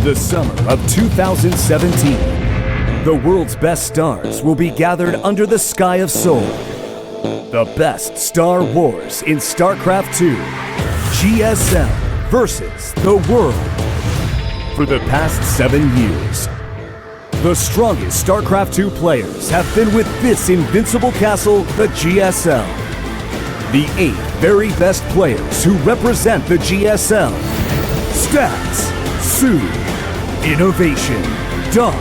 The summer of 2017. The world's best stars will be gathered under the sky of Seoul. The best Star Wars in StarCraft 2. GSL versus the world. For the past 7 years, the strongest StarCraft 2 players have been with this invincible castle, the GSL. The 8 very best players who represent the GSL. Stats, Sue, Innovation, Dark,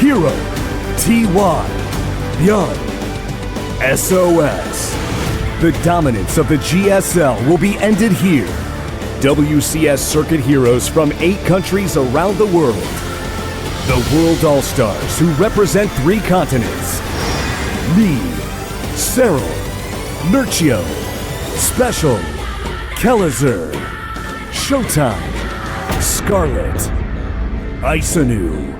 Hero, TY, Young, SOS. The dominance of the GSL will be ended here. WCS circuit heroes from 8 countries around the world. The World All-Stars who represent 3 continents. Neeb, Cyril, Nurcio, Special, Kelazer, Showtime, Scarlet, Isanu.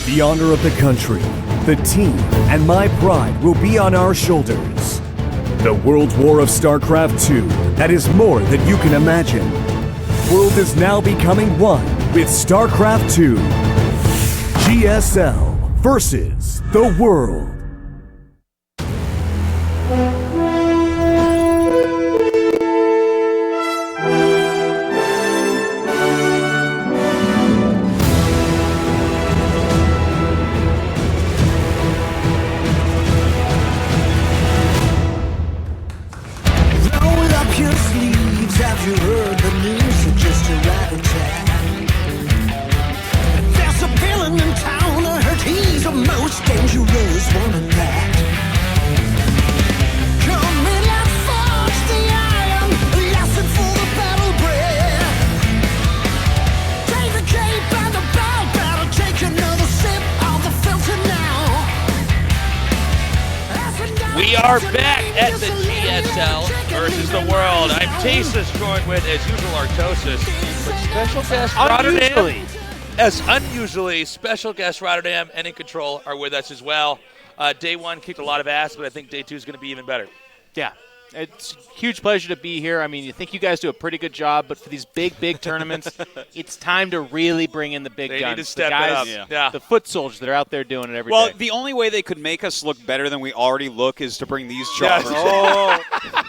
The honor of the country, the team, and my pride will be on our shoulders. The World War of StarCraft 2, that is more than you can imagine. World is now becoming one with StarCraft 2. GSL versus the world. Roll up your sleeves, have you heard the news? So just a rabbit chat. There's a villain in town, I heard he's the most dangerous one in that. Come in and forge the iron, lasting for the battle breath. Take the cape and the belt, better take another sip of the filter now. We are back at the GSL versus the world. I'm Tasis, joined with, as usual, Artosis, but special guest Rotterdam. Unusually, special guest Rotterdam and In Control are with us as well. Day 1 kicked a lot of ass, but I think Day 2 is going to be even better. Yeah, it's a huge pleasure to be here. I mean, you think you guys do a pretty good job, but for these big tournaments, it's time to really bring in the big They guns. need to step the guys, it up. Yeah. The foot soldiers that are out there doing it every Well, day. the only way they could make us look better than we already look is to bring these Yes. choppers. Oh,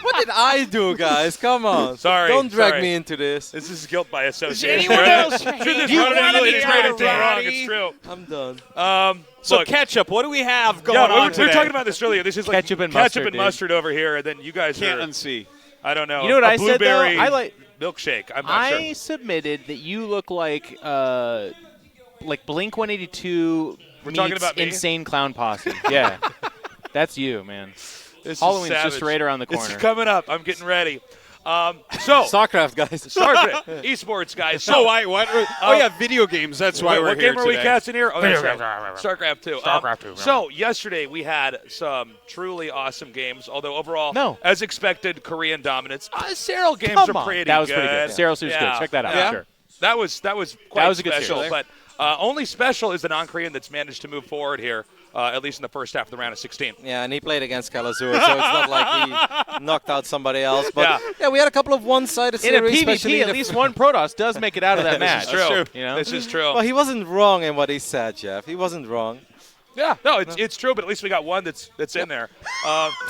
what did I do, guys? Come on. Sorry, Don't drag sorry. me into this. This is guilt by association. anyone right? else Should hate this you Rotterdam wanna really be tried a it wrong? Roddy? It's true. I'm done. So, Look, Ketchup, what do we have going yeah, on we today? were talking about this earlier. This is like Ketchup and ketchup mustard, and mustard over here, and then you guys Can't are, unsee. I don't know, You know what a I said, though? blueberry I like- milkshake. I'm not I sure. submitted that you look like Blink 182 We're talking meets about me? Insane Clown Posse. Yeah, that's you, man. This is Halloween's just savage. right around the It's corner. coming up. I'm getting ready. So, StarCraft, guys. StarCraft, esports guys. So why? What? Oh yeah, video games. That's why we're what here game are we today. casting here? Oh, that's right. StarCraft 2. StarCraft 2. So yesterday we had some truly awesome games. Although overall, No. as expected, Korean dominance. Cyril games Come are on. pretty That was good. pretty good. Cyril was good. Check that out. Yeah. Sure. That was quite was a good special. series. But only special is the non-Korean that's managed to move forward here. At least in the first half of the round of 16. Yeah, and he played against Kelazer, so it's not like he knocked out somebody else. But Yeah. we had a couple of one-sided In a series. especially PvP, in at the least one Protoss does make it out of that match. This is true. You know? This is true. Well, he wasn't wrong in what he said, Jeff. He wasn't wrong. Yeah, no, it's true, but at least we got one that's in there,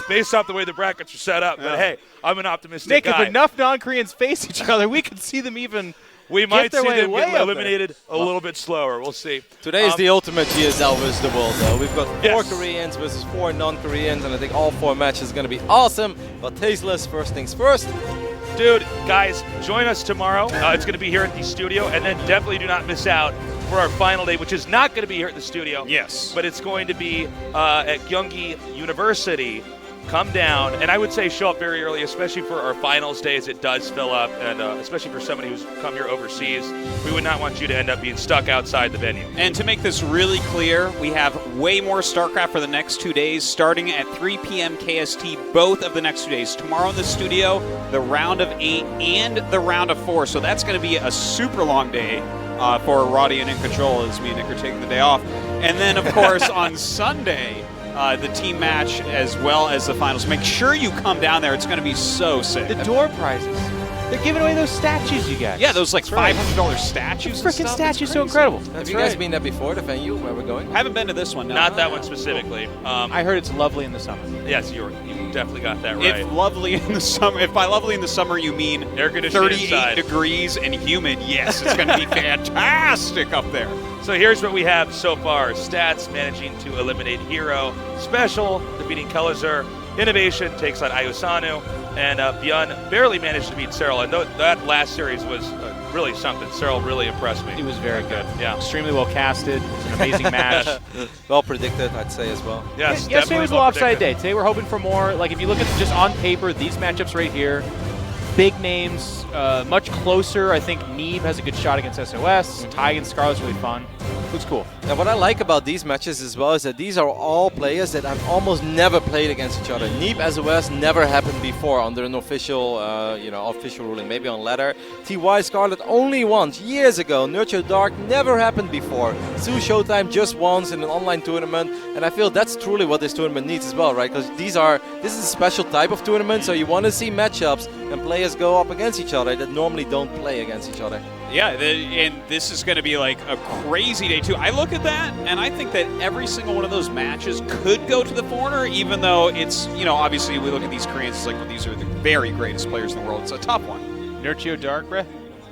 based off the way the brackets are set up. But hey, I'm an optimistic Nick, guy. if enough non-Koreans face each other, we could see them even We might their see way them way get up there. eliminated a little bit slower. We'll see. Today is the ultimate GSL versus the world, though. We've got 4 Yes. Koreans versus 4 non-Koreans, and I think all 4 matches are going to be awesome. But tasteless, first things first. Dude, guys, join us tomorrow. It's going to be here at the studio, and then definitely do not miss out for our final day, which is not going to be here at the studio. Yes. But it's going to be at Gyeonggi University. Come down, and I would say show up very early, especially for our finals days. It does fill up, and especially for somebody who's come here overseas. We would not want you to end up being stuck outside the venue. And to make this really clear, we have way more StarCraft for the next 2 days, starting at 3 p.m. KST, both of the next 2 days. Tomorrow in the studio, the round of 8 and the round of 4. So that's going to be a super long day for Roddy and In Control, as me and Nick are taking the day off. And then, of course, on Sunday, the team match as well as the finals. Make sure you come down there. It's going to be so sick. the door prizes. They're giving away those statues, you guys. Yeah, those like That's right. $500 statues. and Freaking stuff. statues, It's so crazy. incredible. Have you guys been there before, the venue where we're going? Haven't been to this one. No. Not that one specifically. I heard it's lovely in the summer. Yes, you definitely got that right. If lovely in the summer, if by lovely in the summer you mean Air conditioning 38 inside. degrees and humid, yes, it's going to be fantastic up there. So here's what we have so far. Stats managing to eliminate Hero. Special defeating Kelazur. Innovation takes on Ayusanu. And Byun barely managed to beat Cyril. And that last series was really something. Cyril really impressed me. It was very good. Yeah. Extremely well casted. It was an amazing match. Well predicted, I'd say as well. Yes, Yesterday was a well lopsided predicted. day. Today we're hoping for more. Like if you look at just on paper, these matchups right here, big names, much closer. I think Neeb has a good shot against SOS. Ty against Scarlet's really fun. Looks cool. Now, what I like about these matches as well is that these are all players that I've almost never played against each other. Neeb SOS never happened before under an official, official ruling, maybe on ladder. TY Scarlet only once, years ago. Nurture Dark never happened before. Zoo Showtime just once in an online tournament, and I feel that's truly what this tournament needs as well, right? Because this is a special type of tournament, so you want to see matchups and players go up against each other that normally don't play against each other. Yeah, and this is going to be like a crazy day too. I look at that and I think that every single one of those matches could go to the foreigner, even though it's, obviously we look at these Koreans, it's like, well, these are the very greatest players in the world. It's a tough one. Nurture Dark, bruh?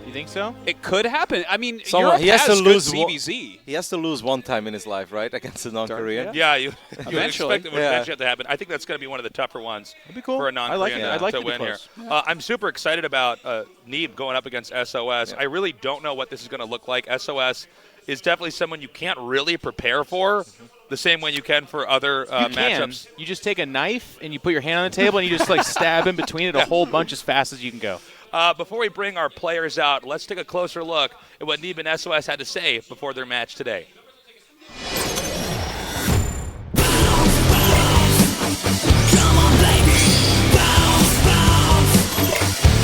You think so? It could happen. I mean, Someone- Europe he has to has lose good CBZ. He has to lose one time in his life, right? Against a non-Korean. Yeah, you Eventually. expect it would eventually have to happen. I think that's going to be one of the tougher ones That'd be cool. for a non-Korean I'd like to to be win here. close. I'm super excited about Neeb going up against SOS. I really don't know what this is going to look like. SOS is definitely someone you can't really prepare for the same way you can for other matchups. You just take a knife and you put your hand on the table and you just like stab in between it a whole bunch as fast as you can go. Before we bring our players out, let's take a closer look at what Neeb and SOS had to say before their match today. Come on, baby, bounce, bounce.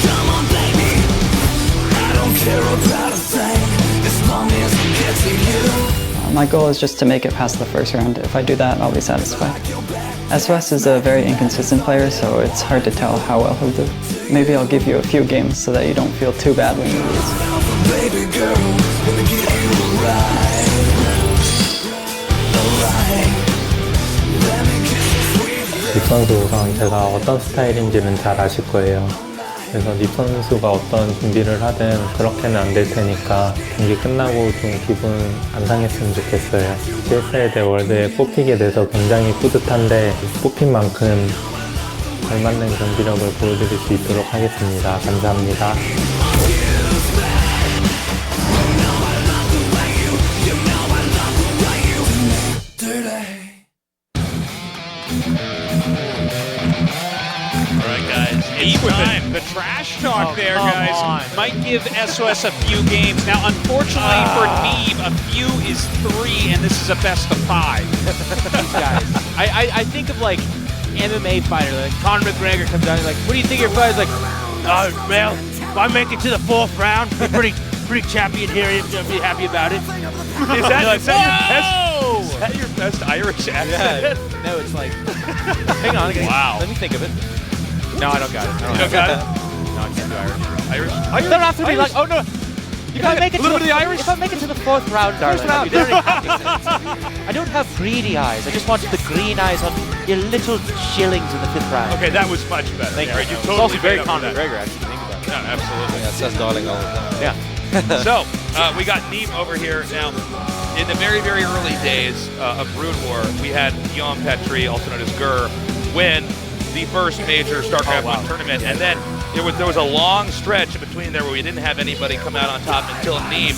Come on, baby. I don't care about a thing as long as it gets to you. My goal is just to make it past the first round. If I do that, I'll be satisfied. SOS is a very inconsistent player, so it's hard to tell how well he'll do. Maybe I'll give you a few games so that you don't feel too bad when you lose. Baby girl, let me get you right. Let me kiss you sweet. 립 선수 우선 제가 어떤 스타일인지는 잘 아실 거예요. 그래서 립 선수가 어떤 준비를 하든 그렇게는 안 될 테니까 경기 끝나고 좀 기분 안 상했으면 좋겠어요. GSL 대 월드에 뽑히게 돼서 굉장히 뿌듯한데 뽑힌 만큼 걸맞는 경기력을 보여드릴 수 있도록 하겠습니다. 감사합니다. All right, guys. It's With time. the trash talk Oh, there, come guys, on. might give SOS a few games. Now, unfortunately for Neeb, a few is 3, and this is a best of 5. These guys. I think of like MMA fighter, like Conor McGregor comes down and like, what do you think your fighter's like? Oh, well, if I make it to the 4th round, be pretty champion here, I'll be happy about it. Is that your best Irish accent? No, it's like, hang on, Wow. let me think of it. No, I don't got it. You don't got it? No, I can't do Irish. Irish? You don't have to be like, oh no. If I make it a little to bit of the Irish? If I make it to the 4th round, darling, round. you don't have accents. I don't have greedy eyes. I just want the green eyes on your little shillings in the 5th round. Okay, that was much better. Thank you. Right, you It's totally also very made up for Conor that. McGregor, actually. Think about it. Yeah, absolutely. Yeah, it says darling all the time. Yeah. So, we got Neeb over here. Now, in the very, very early days of Brood War, we had Guillaume Petrie, also known as Gur, win the first major StarCraft 1 tournament. And then there was a long stretch in between there where we didn't have anybody come out on top until Neeb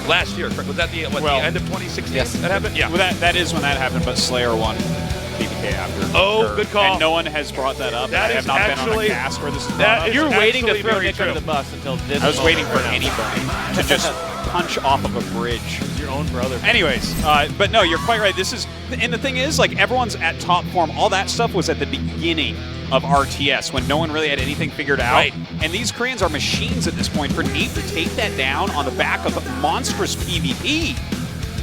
last year. Was that the end of 2016? Yes. That happened? Yeah. Well, that is when that happened, but Slayer won BBK after. Oh, good call. And no one has brought that up. That I have is not been on actually- a cast where this is that brought up. is You're waiting to actually throw very Nick under true. the bus until this I was waiting for moment. anybody to just punch off of a bridge. Your own brother. Anyways, but no, you're quite right. This is, and the thing is, like, everyone's at top form. All that stuff was at the beginning of RTS when no one really had anything figured out. Right. And these Koreans are machines at this point. For Neeb to take that down on the back of monstrous PvP,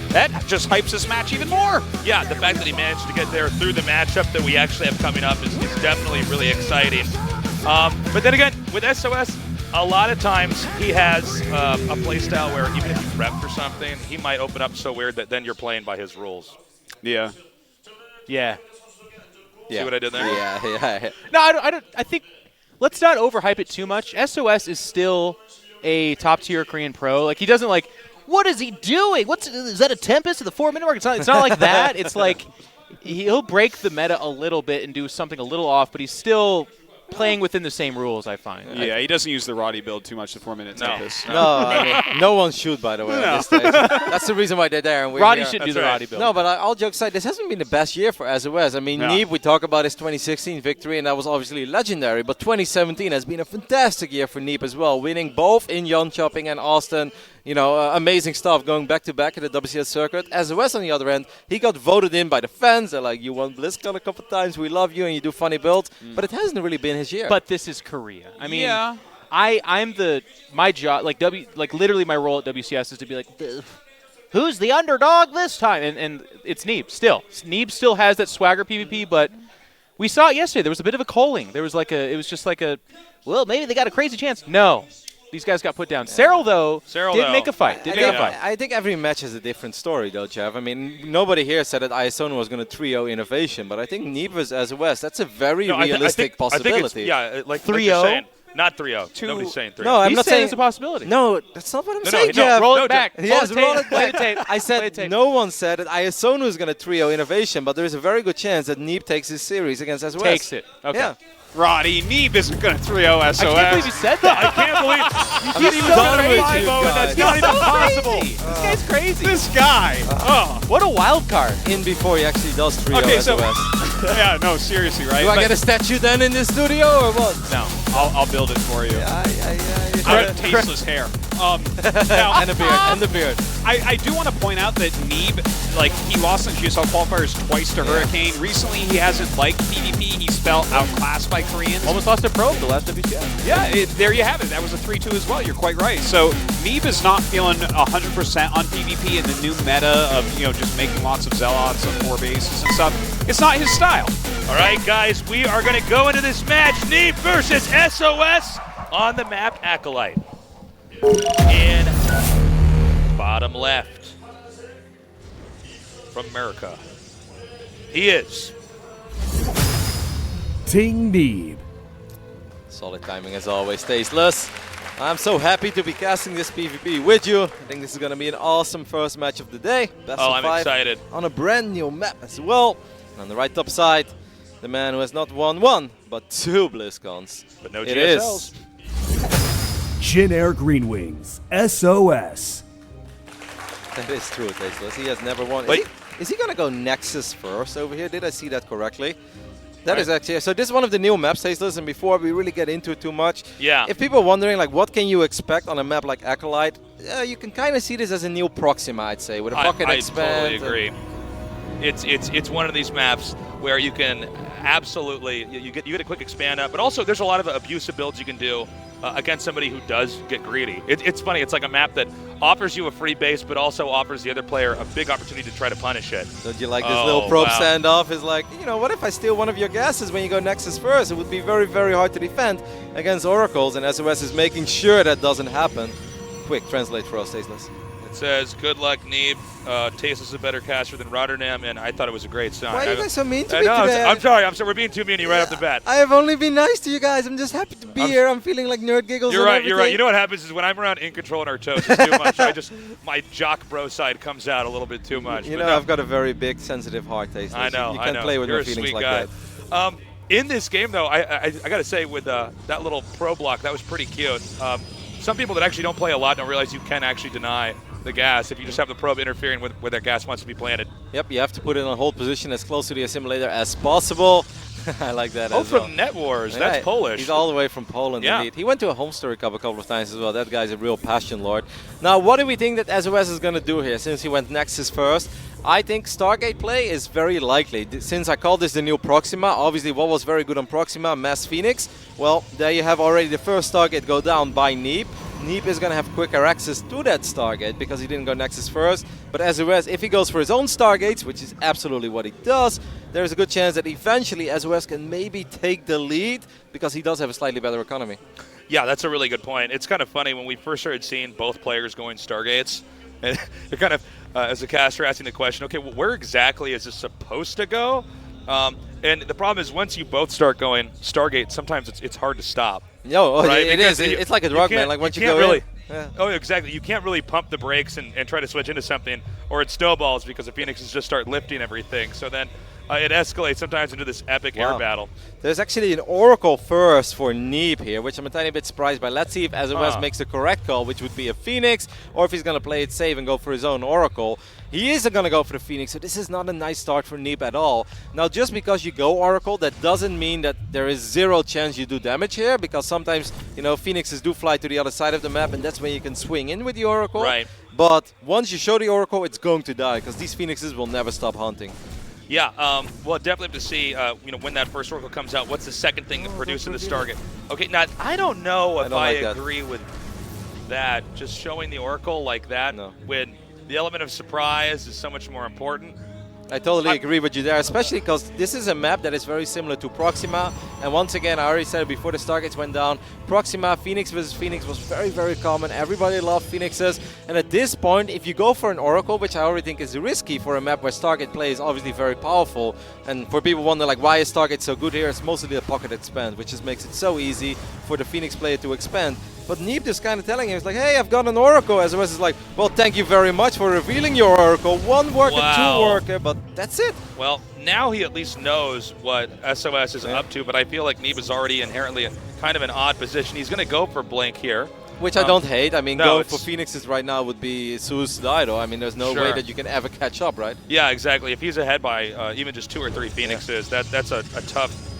that just hypes this match even more. Yeah, the fact that he managed to get there through the matchup that we actually have coming up is definitely really exciting. But then again, with SOS, A lot of times he has a play style where even if you prep for something, he might open up so weird that then you're playing by his rules. Yeah. Yeah. See what I did there? Yeah. No, I don't. I think let's not overhype it too much. SOS is still a top-tier Korean pro. Like, he doesn't like, what is he doing? Is that a Tempest at the 4-minute mark? It's not like that. It's like he'll break the meta a little bit and do something a little off, but he's still playing within the same rules, I find. Yeah, he doesn't use the Roddy build too much, the 4-minute Tempest. No, I mean, no one should, by the way, on this stage. That's the reason why they're there. And we're Roddy here. should do the Roddy build. No, but all jokes aside, this hasn't been the best year for SOS. I mean, Neeb, we talk about his 2016 victory, and that was obviously legendary, but 2017 has been a fantastic year for Neeb as well, winning both in Jönköping and Austin. You know, amazing stuff going back-to-back at the WCS circuit. SOS, on the other end, he got voted in by the fans. They're like, you won BlizzCon a couple times, we love you, and you do funny builds. But it hasn't really been his year. But this is Korea. I mean, my job, like literally my role at WCS is to be like, who's the underdog this time? And it's Neeb still. Neeb still has that swagger PvP, but we saw it yesterday. There was a bit of a culling. It was just like a, well, maybe they got a crazy chance. No. These guys got put down. Cyril, though, did make a fight. I think every match is a different story, though, Jeff. I mean, nobody here said that ISON was going to trio innovation, but I think Neeb versus SOS, that's a very realistic possibility. I think it's, like 3-0. Not 3-0. Nobody's saying 3-0. No, I'm He's not saying it's a possibility. No, that's not what I'm saying, Jeff. Roll it back. Yes, roll it Play back. the tape. I said no one said that ISON was going to trio innovation, but there is a very good chance that Neeb takes his series against SOS. Takes it. Okay. Yeah. Roddy, Neeb isn't going to 3-0 SOS. I can't believe you said that. I can't believe I'm so done with you That's guys. not even possible. This guy's crazy. This guy. What a wild card. In before he actually does trio Okay, SOS. Yeah, no, seriously, right? Do I get a statue then in this studio or what? No, I'll build it for you. Yeah. Tasteless hair. Now, And the beard. I do want to point out that Neeb, like, he lost in GSL qualifiers twice to Hurricane. Recently, he hasn't liked PvP. He's felt outclassed by Koreans. Almost lost to Probe the last WCS. Yeah, there you have it. That was a 3-2 as well. You're quite right. So Neeb is not feeling 100% on PvP in the new meta of, just making lots of Zealots on 4 bases and stuff. It's not his style. All right, guys, we are going to go into this match. Neeb versus SOS on the map Acolyte. In bottom left from America, he is Ting Neeb. Solid timing as always, Tasteless. I'm so happy to be casting this PvP with you. I think this is going to be an awesome first match of the day. Best of I'm 5 excited. on a brand new map as well. And on the right top side, the man who has not won one, but 2 BlizzCons. But no It GSLs. is Jin Air Green Wings, SOS. That is true, Tasteless. He has never won. Wait. Is he going to go Nexus first over here? Did I see that correctly? That is actually, so this is one of the new maps, Tasteless, and before we really get into it too much, if people are wondering, like, what can you expect on a map like Acolyte, you can kind of see this as a new Proxima, I'd say, with a pocket expand. I totally agree. It's one of these maps where you can absolutely, you get a quick expand up, but also there's a lot of abusive builds you can do against somebody who does get greedy. It's funny, it's like a map that offers you a free base, but also offers the other player a big opportunity to try to punish it. Don't you like this little probe standoff? Is like, what if I steal one of your gases when you go Nexus first? It would be very, very hard to defend against Oracles, and SOS is making sure that doesn't happen. Quick, translate for us, Tasteless. It says, good luck, Neeb. Taste is a better caster than Rotterdam, and I thought it was a great sign. Why are you guys so mean to me no, today? I'm sorry. We're being too meany right off the bat. I have only been nice to you guys. I'm just happy to be here. I'm feeling like nerd giggles. You're right. Everything. You know what happens is when I'm around In Control and Artosis too much, my jock bro side comes out a little bit too much. I've got a very big, sensitive heart, Tasteless. I know. You can't play with You're my feelings a sweet like guy. that. In this game, though, I got to say, with that little pro block, that was pretty cute. Some people that actually don't play a lot don't realize you can actually deny the gas if you just have the probe interfering with where that gas wants to be planted. Yep, you have to put it on hold position as close to the assimilator as possible. I like that as well. from Net Wars. That's Polish. He's all the way from Poland, indeed. He went to a home story cup a couple of times as well. That guy's a real passion lord. Now, what do we think that SOS is going to do here since he went Nexus first? I think Stargate play is very likely. Since I call this the new Proxima, obviously what was very good on Proxima, Mass Phoenix. Well, there you have already the first Stargate go down by Neeb. Neeb is going to have quicker access to that Stargate because he didn't go Nexus first. But SOS, if he goes for his own Stargates, which is absolutely what he does, there's a good chance that eventually SOS can maybe take the lead because he does have a slightly better economy. Yeah, that's a really good point. It's kind of funny when we first started seeing both players going Stargates, and you're kind of, as a caster, asking the question, okay, well, where exactly is this supposed to go? And the problem is once you both start going Stargate, sometimes it's hard to stop. No, right? it is. It's like a drug, man. Like once you go really, in. Yeah. Oh, exactly. You can't really pump the brakes and try to switch into something, or it snowballs because the Phoenixes just start lifting everything. So then it escalates sometimes into this epic air battle. There's actually an Oracle first for Neeb here, which I'm a tiny bit surprised by. Let's see if SOS makes the correct call, which would be a Phoenix, or if he's going to play it safe and go for his own Oracle. He isn't going to go for the Phoenix, so this is not a nice start for Neeb at all. Now, just because you go Oracle, that doesn't mean that there is zero chance you do damage here, because sometimes, you know, Phoenixes do fly to the other side of the map, and that's when you can swing in with the Oracle. Right. But once you show the Oracle, it's going to die, because these Phoenixes will never stop hunting. Yeah, we'll definitely have to see, you know, when that first Oracle comes out, what's the second thing to produce in the Stargate. Okay, now, I don't know if I agree with that. Just showing the Oracle like that when the element of surprise is so much more important. I totally agree with you there, especially because this is a map that is very similar to Proxima. And once again, I already said it before the Stargates went down, Proxima, Phoenix versus Phoenix was very, very common. Everybody loved Phoenixes. And at this point, if you go for an Oracle, which I already think is risky for a map where Stargate play is obviously very powerful, and for people wonder, like, why is Stargate so good here? It's mostly the pocket expand, which just makes it so easy for the Phoenix player to expand. But Neeb is kind of telling him, it's like, hey, I've got an Oracle. SOS is like, well, thank you very much for revealing your Oracle. One worker, two worker, but that's it. Well, now he at least knows what SOS is up to, but I feel like Neeb is already inherently kind of an odd position. He's going to go for Blink here. Which I don't hate. I mean, going for Phoenixes right now would be suicidal. I mean, there's no way that you can ever catch up, right? Yeah, exactly. If he's ahead by even just 2 or 3 Phoenixes, that's a tough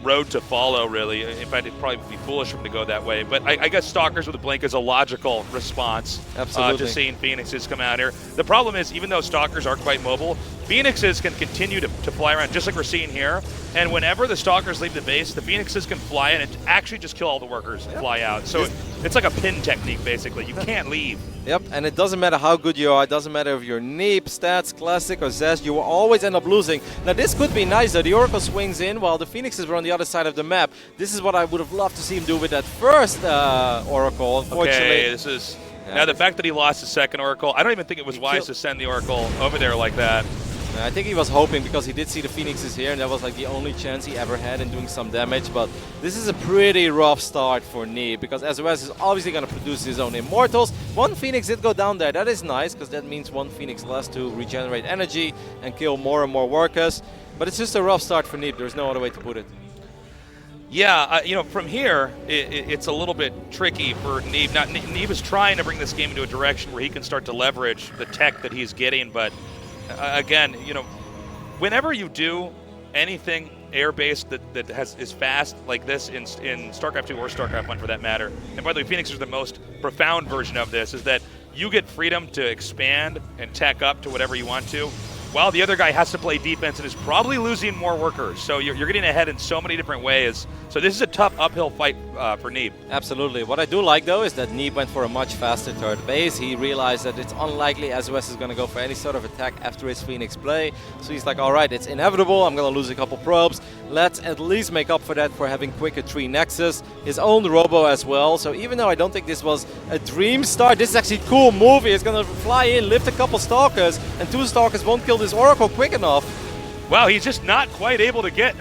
road to follow, really. In fact, it'd probably be foolish for him to go that way. But I guess Stalkers with a Blink is a logical response to seeing Phoenixes come out here. The problem is, even though Stalkers are quite mobile, Phoenixes can continue to fly around, just like we're seeing here. And whenever the Stalkers leave the base, the Phoenixes can fly in and actually just kill all the workers and fly out. So it's like a pin technique, basically. You can't leave. Yep, and it doesn't matter how good you are, it doesn't matter if you're Neeb, Stats, Classic, or Zest, you will always end up losing. Now this could be nice though, the Oracle swings in while the Phoenixes were on the other side of the map. This is what I would have loved to see him do with that first Oracle, unfortunately. Okay, this is... now the fact that he lost the second Oracle, I don't even think it was wise to send the Oracle over there like that. I think he was hoping, because he did see the Phoenixes here, and that was like the only chance he ever had in doing some damage. But this is a pretty rough start for Neeb, because SOS is obviously going to produce his own Immortals. One Phoenix did go down there. That is nice, because that means one Phoenix less to regenerate energy and kill more and more workers. But it's just a rough start for Neeb. There's no other way to put it. Yeah, you know, from here, it's a little bit tricky for Neeb. Now, Neeb is trying to bring this game into a direction where he can start to leverage the tech that he's getting, but again, you know, whenever you do anything air-based that is fast like this in StarCraft 2 or StarCraft 1 for that matter, and by the way, Phoenix is the most profound version of this, is that you get freedom to expand and tech up to whatever you want to, while the other guy has to play defense and is probably losing more workers. So you're getting ahead in so many different ways. So this is a tough uphill fight for Neeb. Absolutely. What I do like, though, is that Neeb went for a much faster third base. He realized that it's unlikely SOS is going to go for any sort of attack after his Phoenix play. So he's like, all right, it's inevitable. I'm going to lose a couple probes. Let's at least make up for that for having quicker 3 Nexus. His own Robo as well. So even though I don't think this was a dream start, this is actually a cool move. He's going to fly in, lift a couple Stalkers, and 2 Stalkers won't kill this Oracle quick enough. Wow, he's just not quite able to get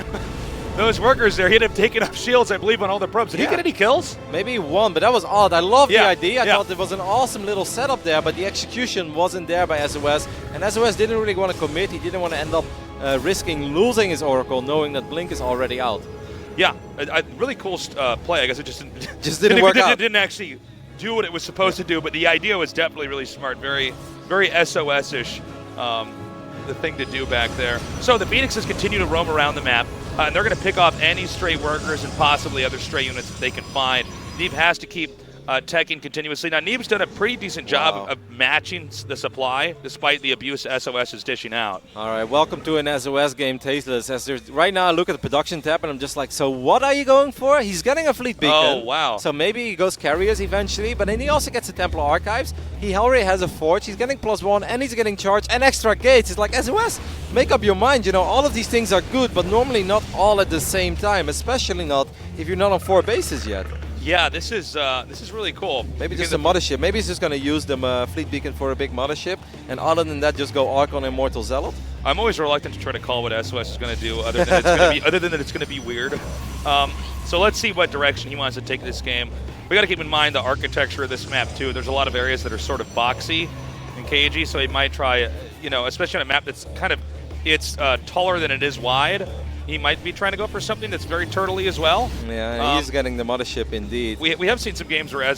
those workers there. He ended up taking up shields, I believe, on all the probes. Did he get any kills? Maybe 1, but that was odd. I love the idea. I thought it was an awesome little setup there, but the execution wasn't there by SOS. And SOS didn't really want to commit. He didn't want to end up risking losing his Oracle, knowing that Blink is already out. Yeah, a really cool play. I guess it just didn't work out. It didn't actually do what it was supposed to do, but the idea was definitely really smart, very, very SOS-ish. The thing to do back there. So the Phoenixes continue to roam around the map, and they're going to pick off any stray workers and possibly other stray units that they can find. Neeb has to keep teching continuously. Now, Neeb's done a pretty decent job of matching the supply, despite the abuse SOS is dishing out. All right, welcome to an SOS game, Tasteless. As right now, I look at the production tab, and I'm just like, so what are you going for? He's getting a fleet beacon. Oh, wow. So maybe he goes carriers eventually, but then he also gets the Templar Archives. He already has a Forge. He's getting +1, and he's getting charge and extra gates. It's like, SOS, make up your mind. You know, all of these things are good, but normally not all at the same time, especially not if you're not on 4 bases yet. Yeah, this is really cool. Maybe just a mothership. Maybe he's just going to use the fleet beacon for a big mothership, and other than that, just go Arc on Immortal Zealot. I'm always reluctant to try to call what SOS is going to do, other than it's going to be weird. So let's see what direction he wants to take this game. We got to keep in mind the architecture of this map too. There's a lot of areas that are sort of boxy and cagey, so he might try, especially on a map that's it's taller than it is wide. He might be trying to go for something that's very turtley as well. Yeah, he's getting the mothership indeed. We have seen some games where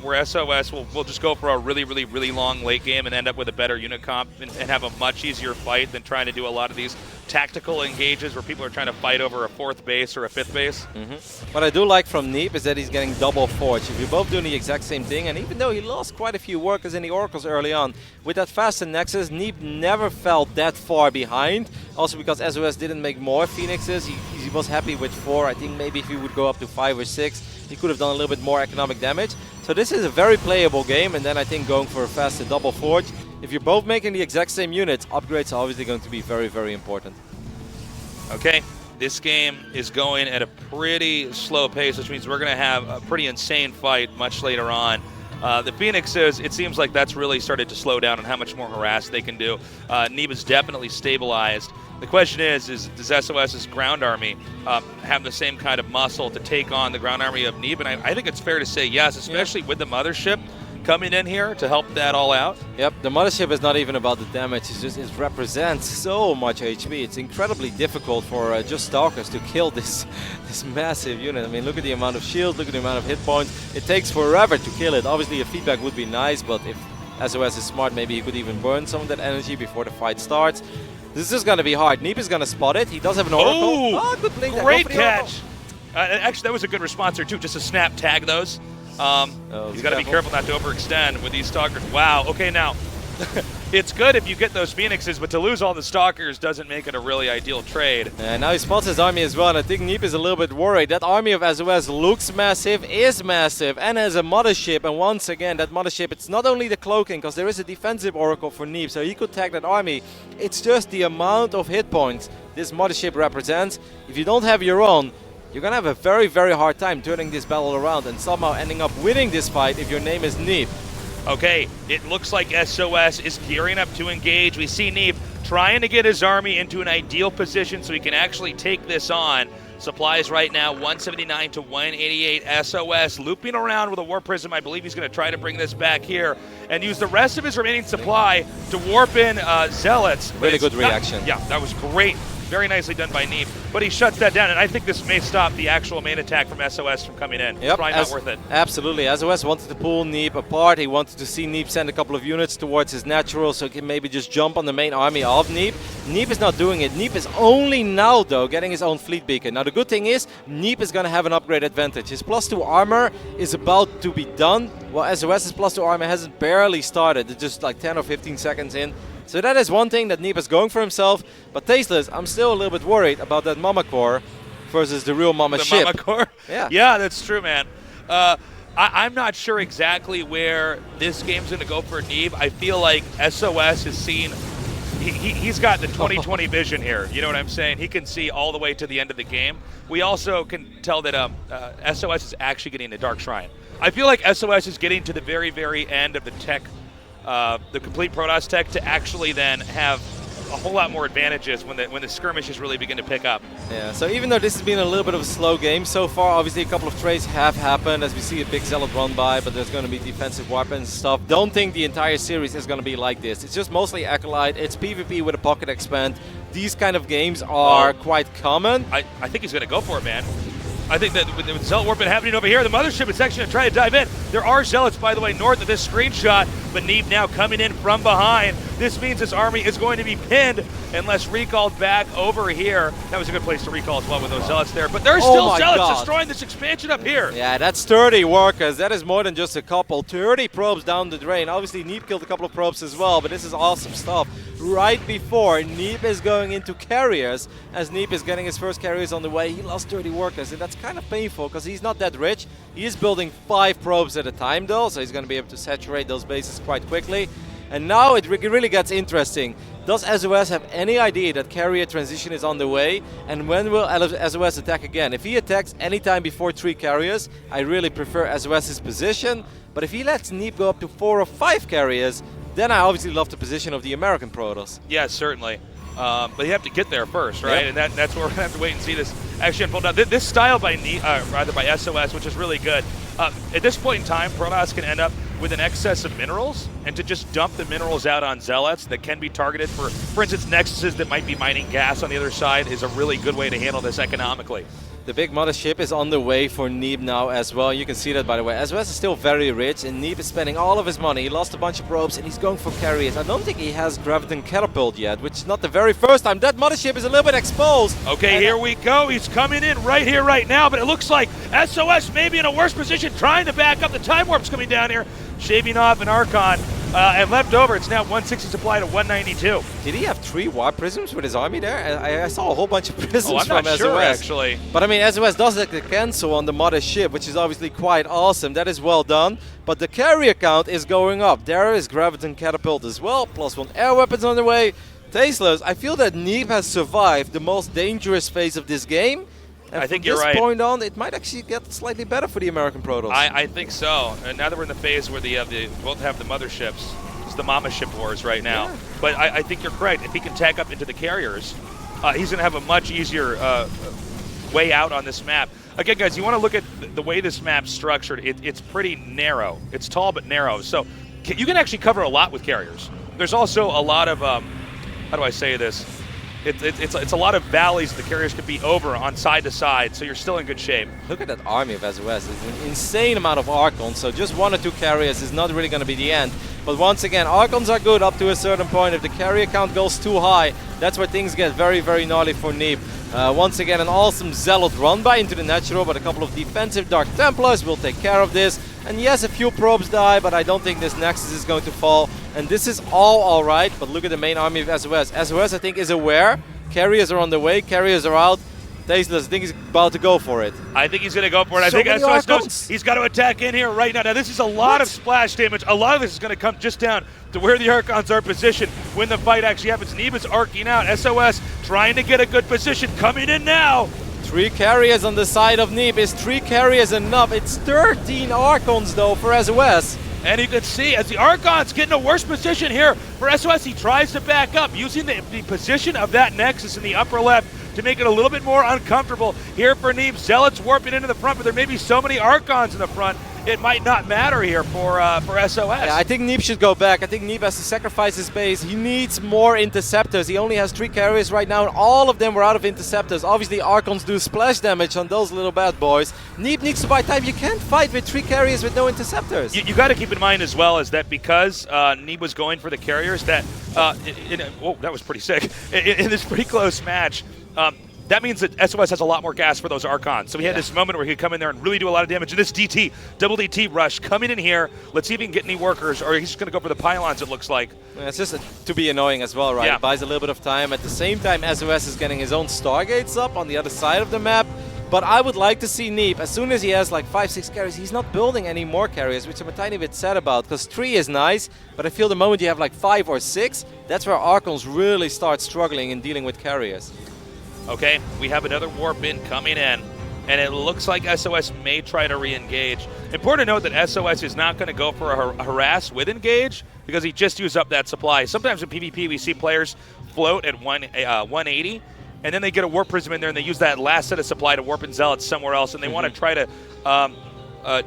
where SOS will just go for a really, really, really long late game and end up with a better unit comp and have a much easier fight than trying to do a lot of these tactical engages where people are trying to fight over a 4th base or a 5th base. What I do like from Neeb is that he's getting double forge. If you're both doing the exact same thing, and even though he lost quite a few workers in the Oracles early on, with that faster Nexus, Neeb never felt that far behind. Also because SOS didn't make more Phoenixes, he was happy with 4. I think maybe if he would go up to 5 or 6, he could have done a little bit more economic damage. So this is a very playable game, and then I think going for a faster double forge. If you're both making the exact same units, upgrades are obviously going to be very, very important. Okay, this game is going at a pretty slow pace, which means we're going to have a pretty insane fight much later on. The Phoenixes, it seems like that's really started to slow down on how much more harass they can do. Neeb is definitely stabilized. The question is does SOS's ground army have the same kind of muscle to take on the ground army of Neeb? And I think it's fair to say yes, especially with the mothership coming in here to help that all out. Yep, the mothership is not even about the damage, it represents so much HP. It's incredibly difficult for just Stalkers to kill this massive unit. I mean, look at the amount of shields, look at the amount of hit points. It takes forever to kill it. Obviously a feedback would be nice, but if SOS is smart, maybe he could even burn some of that energy before the fight starts. This is going to be hard. Neeb is going to spot it. He does have an Oracle. Oh, good blink. Great catch. Actually, that was a good response there, too. Just to snap tag those. He's got to be careful not to overextend with these Stalkers. Wow. Okay, now, it's good if you get those Phoenixes, but to lose all the Stalkers doesn't make it a really ideal trade. And now he spots his army as well, and I think Neeb is a little bit worried. That army of SOS looks massive, is massive, and has a mothership. And once again, that mothership, it's not only the cloaking, because there is a defensive Oracle for Neeb, so he could tag that army. It's just the amount of hit points this mothership represents. If you don't have your own, you're going to have a very, very hard time turning this battle around and somehow ending up winning this fight if your name is Neeb. Okay, it looks like SOS is gearing up to engage. We see Neeb trying to get his army into an ideal position so he can actually take this on. Supplies right now, 179 to 188. SOS looping around with a Warp Prism. I believe he's going to try to bring this back here and use the rest of his remaining supply to warp in Zealots. Really good reaction. Yeah, that was great. Very nicely done by Neeb, but he shuts that down, and I think this may stop the actual main attack from SOS from coming in. Yep, Probably not worth it. Absolutely. SOS wanted to pull Neeb apart. He wanted to see Neeb send a couple of units towards his natural so he can maybe just jump on the main army of Neeb. Neeb is not doing it. Neeb is only now, though, getting his own fleet beacon. Now, the good thing is, Neeb is going to have an upgrade advantage. His +2 armor is about to be done, while SOS's +2 armor hasn't barely started. It's just like 10 or 15 seconds in. So that is one thing that Neeb is going for himself. But Tasteless, I'm still a little bit worried about that Mama Core versus the real Mama ship. Mama Core? Yeah, that's true, man. I'm not sure exactly where this game's going to go for Neeb. I feel like SOS has seen... He's got the 20/20 vision here. You know what I'm saying? He can see all the way to the end of the game. We also can tell that SOS is actually getting a Dark Shrine. I feel like SOS is getting to the very, very end of the tech, the complete Protoss tech, to actually then have a whole lot more advantages when the skirmishes really begin to pick up. Yeah, so even though this has been a little bit of a slow game so far, obviously a couple of trades have happened as we see a big Zealot run by, but there's going to be defensive weapons and stuff. Don't think the entire series is going to be like this. It's just mostly Acolyte, it's PvP with a pocket expand. These kind of games are quite common. I think he's going to go for it, man. I think that with Zealot Warp happening over here, the Mothership is actually going to try to dive in. There are Zealots, by the way, north of this screenshot, but Neeb now coming in from behind. This means this army is going to be pinned unless recalled back over here. That was a good place to recall as well with those Zealots there. But there's still Zealots destroying this expansion up here. Yeah, that's 30 workers. That is more than just a couple. 30 probes down the drain. Obviously, Neeb killed a couple of probes as well, but this is awesome stuff. Right before Neeb is going into carriers, as Neeb is getting his first carriers on the way, he lost 30 workers, and that's kind of painful because he's not that rich. He is building 5 probes at a time though, so he's going to be able to saturate those bases quite quickly. And now it really gets interesting. Does SOS have any idea that carrier transition is on the way? And when will SOS attack again? If he attacks anytime before 3 carriers, I really prefer SOS's position. But if he lets Neeb go up to 4 or 5 carriers, then I obviously love the position of the American Protoss. Yeah, certainly. But you have to get there first, right? Yep. And that's where we're going to have to wait and see this actually unfold. Now, this style by by SOS, which is really good. At this point in time, Protoss can end up with an excess of minerals, and to just dump the minerals out on zealots that can be targeted for instance, nexuses that might be mining gas on the other side is a really good way to handle this economically. The big mothership is on the way for Neeb now as well. You can see that, by the way. SOS is still very rich, and Neeb is spending all of his money. He lost a bunch of probes, and he's going for carriers. I don't think he has Graviton Catapult yet, which is not the very first time. That mothership is a little bit exposed. Okay, here we go. He's coming in right here, right now, but it looks like SOS may be in a worse position, trying to back up. The Time Warp's coming down here, shaving off an Archon. And left over, it's now 160 supply to 192. Did he have 3 Warp Prisms with his army there? I saw a whole bunch of prisms I'm from not SOS. sure, actually. But I mean, SOS does like the cancel on the mothership, which is obviously quite awesome. That is well done. But the carrier count is going up. There is Graviton Catapult as well. +1 air weapons on the way. Tasteless, I feel that Neeb has survived the most dangerous phase of this game. And I think from you're this right. point on, it might actually get slightly better for the American Protoss. I think so. And now that we're in the phase where they both have the motherships, it's the mama ship wars right now. Yeah. But I think you're correct. If he can tack up into the carriers, he's going to have a much easier way out on this map. Again, guys, you want to look at the way this map's structured. It's pretty narrow. It's tall but narrow. So you can actually cover a lot with carriers. There's also a lot of, how do I say this? It's a lot of valleys the carriers could be over on side to side, so you're still in good shape. Look at that army of SOS. It's an insane amount of Archons, so just 1 or 2 carriers is not really going to be the end. But once again, Archons are good up to a certain point. If the carrier count goes too high, that's where things get very, very gnarly for Neeb. Once again, an awesome Zealot run by into the natural, but a couple of defensive Dark Templars will take care of this. And yes, a few probes die, but I don't think this Nexus is going to fall. And this is all alright, but look at the main army of SOS. SOS, I think, is aware. Carriers are on the way, carriers are out. Tasteless, I think he's about to go for it. I think he's going to go for it. I So think many SOS knows Archons. he's got to attack in here right now. Now, this is a lot of splash damage. A lot of this is going to come just down to where the Archons are positioned when the fight actually happens. Neeb is arcing out. SOS trying to get a good position. Coming in now. 3 carriers on the side of Neeb. Is 3 carriers enough? It's 13 Archons, though, for SOS. And you can see as the Archon's getting a worse position here for SOS, he tries to back up using the position of that Nexus in the upper left to make it a little bit more uncomfortable here for Neeb. Zealots warping into the front, but there may be so many Archons in the front, it might not matter here for SOS. Yeah, I think Neeb should go back. I think Neeb has to sacrifice his base. He needs more interceptors. He only has 3 carriers right now, and all of them were out of interceptors. Obviously, Archons do splash damage on those little bad boys. Neeb needs to buy time. You can't fight with 3 carriers with no interceptors. You got to keep in mind as well is that because Neeb was going for the carriers, that whoa, that was pretty sick. In this pretty close match, that means that SOS has a lot more gas for those Archons. So he had this moment where he could come in there and really do a lot of damage. And this DT, double DT rush, coming in here. Let's see if he can get any workers, or he's just going to go for the pylons, it looks like. Yeah, it's just to be annoying as well, right? Yeah. It buys a little bit of time. At the same time, SOS is getting his own Stargates up on the other side of the map. But I would like to see Neeb, as soon as he has like 5-6 carriers, he's not building any more carriers, which I'm a tiny bit sad about, because 3 is nice, but I feel the moment you have like 5 or 6, that's where Archons really start struggling in dealing with carriers. Okay, we have another warp in coming in, and it looks like SOS may try to re-engage. Important to note that SOS is not going to go for a harass with engage, because he just used up that supply. Sometimes in PvP we see players float at 180, and then they get a warp prism in there and they use that last set of supply to warp in zealots somewhere else, and they want to try to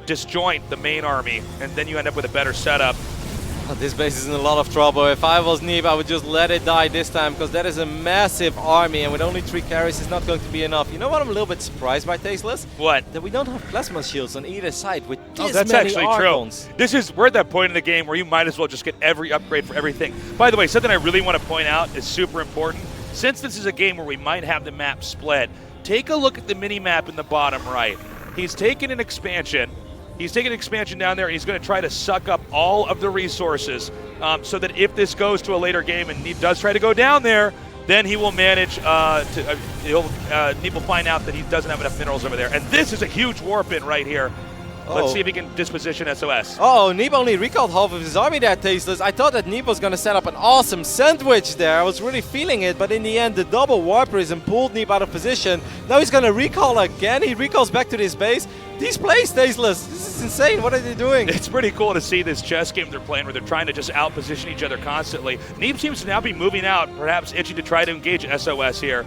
disjoint the main army, and then you end up with a better setup. This base is in a lot of trouble. If I was Neeb, I would just let it die this time, because that is a massive army, and with only 3 carries, it's not going to be enough. You know what I'm a little bit surprised by, Tasteless? What? That we don't have plasma shields on either side with this That's many actually Archons. true. We're at that point in the game where you might as well just get every upgrade for everything. By the way, something I really want to point out is super important. Since this is a game where we might have the map split, take a look at the mini-map in the bottom right. He's taken an expansion. He's taking an expansion down there, and he's going to try to suck up all of the resources so that if this goes to a later game and Neeb does try to go down there, then he will manage Neeb will find out that he doesn't have enough minerals over there. And this is a huge warp in right here. Let's see if he can disposition SOS. Oh, Neeb only recalled half of his army there, Tasteless. I thought that Neeb was going to set up an awesome sandwich there. I was really feeling it, but in the end, the double Warp Prism pulled Neeb out of position. Now he's going to recall again. He recalls back to this base. These plays, Tasteless, this is insane. What are they doing? It's pretty cool to see this chess game they're playing where they're trying to just out-position each other constantly. Neeb seems to now be moving out, perhaps itching to try to engage SOS here.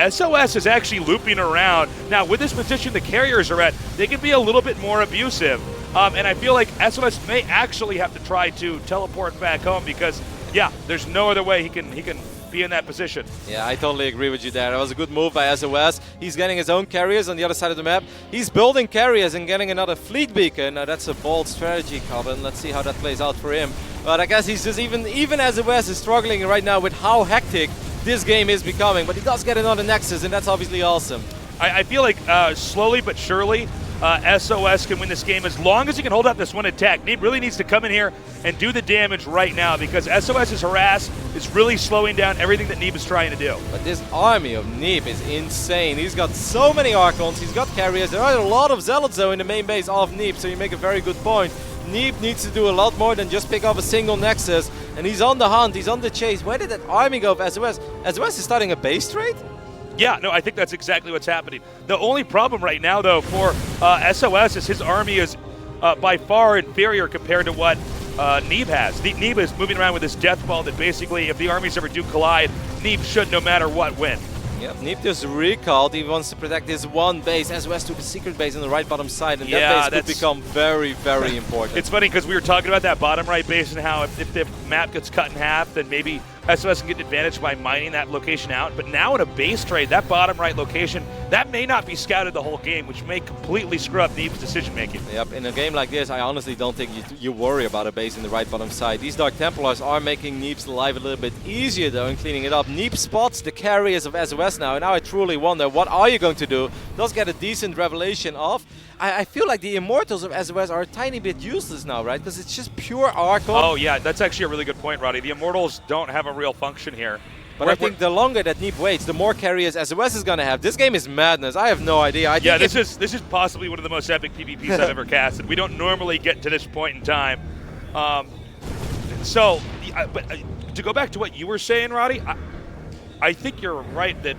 SOS is actually looping around. Now, with this position the carriers are at, they can be a little bit more abusive. And I feel like SOS may actually have to try to teleport back home because, yeah, there's no other way he can be in that position. Yeah, I totally agree with you there. That was a good move by SOS. He's getting his own carriers on the other side of the map. He's building carriers and getting another fleet beacon. Now, that's a bold strategy, Colin. Let's see how that plays out for him. But I guess he's just even SOS is struggling right now with how hectic this game is becoming, but he does get another Nexus, and that's obviously awesome. I feel like slowly but surely, SOS can win this game as long as he can hold up this one attack. Neeb really needs to come in here and do the damage right now because SOS's harass is really slowing down everything that Neeb is trying to do. But this army of Neeb is insane. He's got so many Archons, he's got carriers. There are a lot of Zealots though in the main base of Neeb, so you make a very good point. Neeb needs to do a lot more than just pick up a single Nexus, and he's on the hunt, he's on the chase. Where did that army go of SOS? SOS is starting a base trade? Yeah, no, I think that's exactly what's happening. The only problem right now, though, for SOS is his army is by far inferior compared to what Neeb has. Neeb is moving around with this death ball that basically, if the armies ever do collide, Neeb should, no matter what, win. Yep, Neeb just recalled. He wants to protect this one base. SOS took a secret base on the right bottom side, and that base could become very, very important. It's funny because we were talking about that bottom right base and how if the map gets cut in half, then maybe SOS can get an advantage by mining that location out. But now in a base trade, that bottom right location, that may not be scouted the whole game, which may completely screw up Neeb's decision making. Yep, in a game like this, I honestly don't think you worry about a base in the right bottom side. These Dark Templars are making Neeb's life a little bit easier though in cleaning it up. Neeb spots the carriers of SOS now, and now I truly wonder, what are you going to do? Does get a decent revelation off. I feel like the Immortals of SOS are a tiny bit useless now, right? Because it's just pure Archon. Oh yeah, that's actually a really good point, Roddy. The Immortals don't have a real function here. But I think the longer that Neeb waits, the more carriers SOS is going to have. This game is madness. I have no idea. Yeah, this is possibly one of the most epic PvPs I've ever casted. We don't normally get to this point in time. But to go back to what you were saying, Roddy, I think you're right that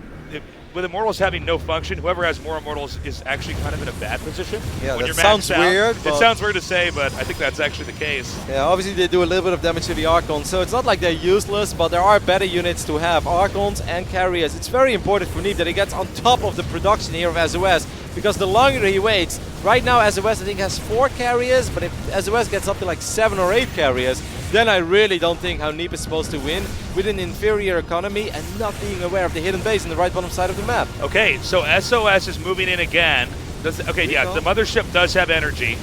with Immortals having no function, whoever has more Immortals is actually kind of in a bad position. Yeah, when that sounds weird. It sounds weird to say, but I think that's actually the case. Yeah, obviously they do a little bit of damage to the Archons, so it's not like they're useless, but there are better units to have. Archons and carriers. It's very important for Neeb that he gets on top of the production here of SOS, because the longer he waits, right now SOS I think has 4 carriers, but if SOS gets up to like 7 or 8 carriers, then I really don't think how Neeb is supposed to win with an inferior economy and not being aware of the hidden base in the right bottom side of the map. Okay, so SOS is moving in again. The mothership does have energy.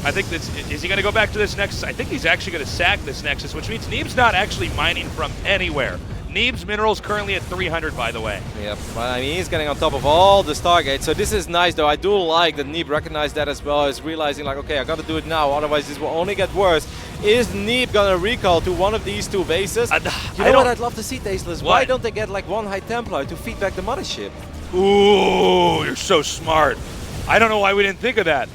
I think is he going to go back to this Nexus? I think he's actually going to sack this Nexus, which means Neeb's not actually mining from anywhere. Neeb's minerals currently at 300, by the way. Yep, well, I mean, he's getting on top of all the Stargates, so this is nice, though. I do like that Neeb recognized that as well, as realizing, like, okay, I got to do it now, otherwise this will only get worse. Is Neeb going to recall to one of these 2 bases? You know what I'd love to see, Tasteless? Why don't they get, like, 1 High Templar to feed back the mothership? Ooh, you're so smart. I don't know why we didn't think of that.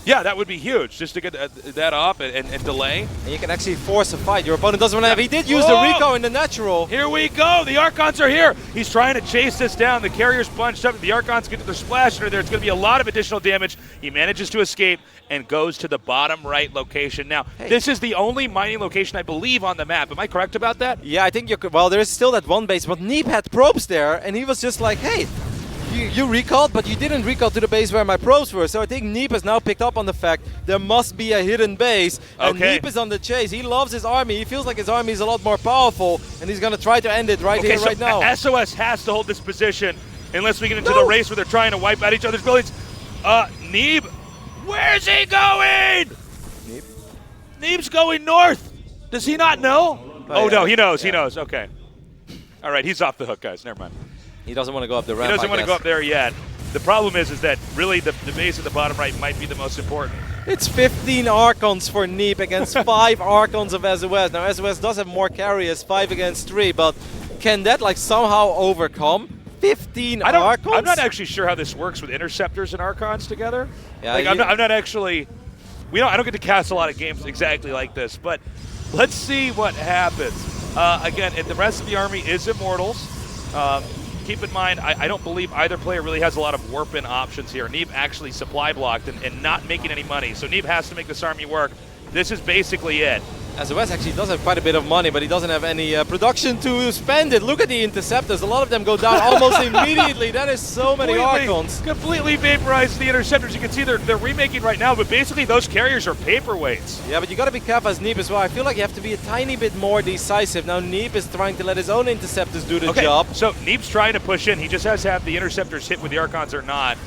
Yeah, that would be huge, just to get that off and delay. And you can actually force a fight. Your opponent doesn't want to have. He did use the Rico in the natural. Here we go. The Archons are here. He's trying to chase this down. The carrier's bunched up. The Archons get to their splash under there. It's going to be a lot of additional damage. He manages to escape and goes to the bottom right location. Now, this is the only mining location, I believe, on the map. Am I correct about that? Yeah, I think you could. Well, there is still that one base, but Neeb had probes there, and he was just like, hey, you recalled, but you didn't recall to the base where my probes were. So I think Neeb has now picked up on the fact there must be a hidden base. And Neeb is on the chase. He loves his army. He feels like his army is a lot more powerful, and he's going to try to end it right here, right now. SOS has to hold this position unless we get into the race where they're trying to wipe out each other's buildings. Neeb, where's he going? Neeb's going north. Does he not know? Oh, no, he knows. He knows. Okay. All right, he's off the hook, guys. Never mind. He doesn't want to go up the ramp. He doesn't want to go up there yet. The problem is that really the base at the bottom right might be the most important. It's 15 Archons for Neeb against 5 Archons of SOS. Now SOS does have more carriers, 5 against 3, but can that like somehow overcome 15 Archons? I'm not actually sure how this works with Interceptors and Archons together. Yeah, like, I'm not actually. I don't get to cast a lot of games exactly like this, but let's see what happens. Again, the rest of the army is Immortals. Keep in mind, I don't believe either player really has a lot of warp-in options here. Neeb actually supply blocked and not making any money, so Neeb has to make this army work. This is basically it. sOs actually does have quite a bit of money, but he doesn't have any production to spend it. Look at the Interceptors. A lot of them go down almost immediately. That is so many Archons. Completely vaporized the Interceptors. You can see they're remaking right now, but basically those carriers are paperweights. Yeah, but you got to be careful as Neeb as well. I feel like you have to be a tiny bit more decisive. Now Neeb is trying to let his own Interceptors do the job. So Neeb's trying to push in. He just has to have the Interceptors hit with the Archons or not.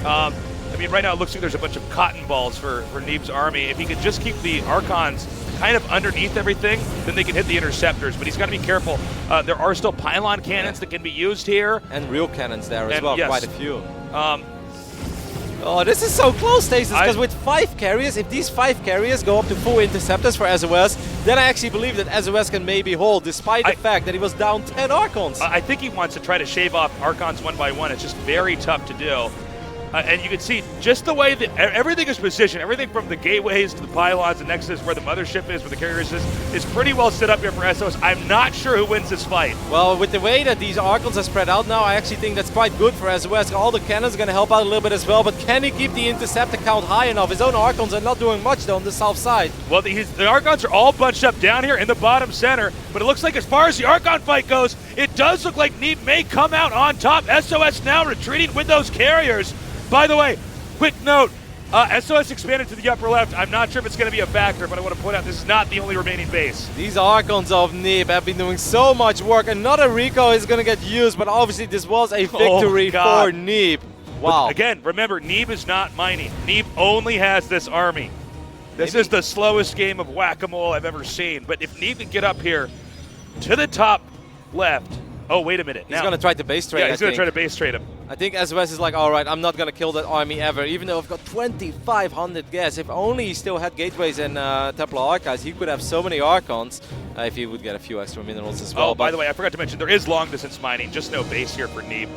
I mean, right now it looks like there's a bunch of cotton balls for Neeb's army. If he could just keep the Archons kind of underneath everything, then they can hit the Interceptors. But he's got to be careful. There are still pylon cannons that can be used here. And real cannons there as well, yes. quite a few. Oh, this is so close, Stasis, because with 5 carriers, if these 5 carriers go up to 4 Interceptors for sOs, then I actually believe that sOs can maybe hold, despite the fact that he was down 10 Archons. I think he wants to try to shave off Archons one by one. It's just very tough to do. And you can see just the way that everything is positioned, everything from the gateways to the pylons and next is where the mothership is, where the carriers is pretty well set up here for sOs. I'm not sure who wins this fight. Well, with the way that these Archons are spread out now, I actually think that's quite good for sOs. All the cannons are going to help out a little bit as well, but can he keep the Interceptor count high enough? His own Archons are not doing much though on the south side. Well, the Archons are all bunched up down here in the bottom center, but it looks like as far as the Archon fight goes, it does look like Neeb may come out on top. sOs now retreating with those carriers. By the way, quick note, sOs expanded to the upper left. I'm not sure if it's going to be a factor, but I want to point out this is not the only remaining base. These Archons of Neeb have been doing so much work. Another Rico is going to get used, but obviously this was a victory for Neeb. Wow. But again, remember, Neeb is not mining. Neeb only has this army. This is the slowest game of whack-a-mole I've ever seen. But if Neeb can get up here to the top left, oh, wait a minute. He's going to try to base trade, Yeah, he's going to try to base trade him. I think sOs is like, all right, I'm not going to kill that army ever, even though I've got 2,500 gas. If only he still had gateways and Templar Archives, he could have so many Archons if he would get a few extra minerals as well. Oh, by the way, I forgot to mention, there is long-distance mining, just no base here for Neeb.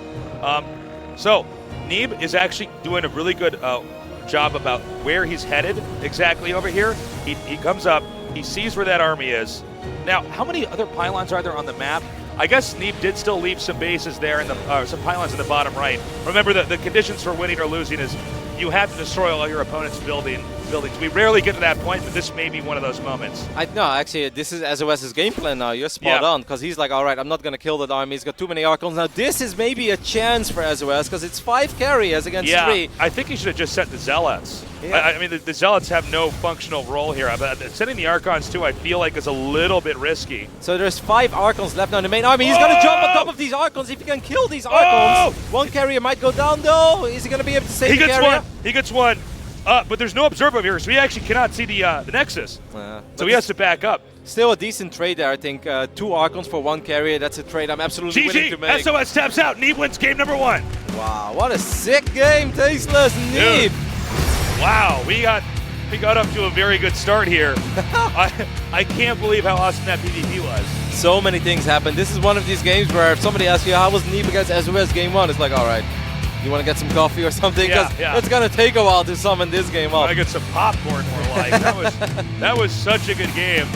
So, Neeb is actually doing a really good job about where he's headed exactly over here. He comes up, he sees where that army is. Now, how many other pylons are there on the map? I guess Neeb did still leave some bases there, in the some pylons in the bottom right. Remember, the conditions for winning or losing is you have to destroy all your opponent's buildings. We rarely get to that point, but this may be one of those moments. No, actually, this is sOs's game plan now. You're spot on, because he's like, all right, I'm not going to kill that army. He's got too many Archons. Now, this is maybe a chance for sOs, because it's 5 carriers against 3. I think he should have just sent the Zealots. Yeah. I mean, the Zealots have no functional role here. But sending the Archons, too, I feel like is a little bit risky. So there's 5 Archons left now in the main army. He's going to jump on top of these Archons. If he can kill these Archons, one carrier might go down, though. Is he going to be able to save the carrier? He gets one. But there's no observer here, so he actually cannot see the Nexus. So he has to back up. Still a decent trade there, I think. 2 Archons for 1 carrier. That's a trade I'm absolutely willing to make. sOs taps out. Neeb wins game number 1. Wow, what a sick game, Tasteless. Neeb. Wow, we got up to a very good start here. I can't believe how awesome that PvP was. So many things happened. This is one of these games where if somebody asks you how was Neeb against sOs game 1, it's like, all right, you want to get some coffee or something? Because it's going to take a while to summon this game up. I get some popcorn more like. That was such a good game.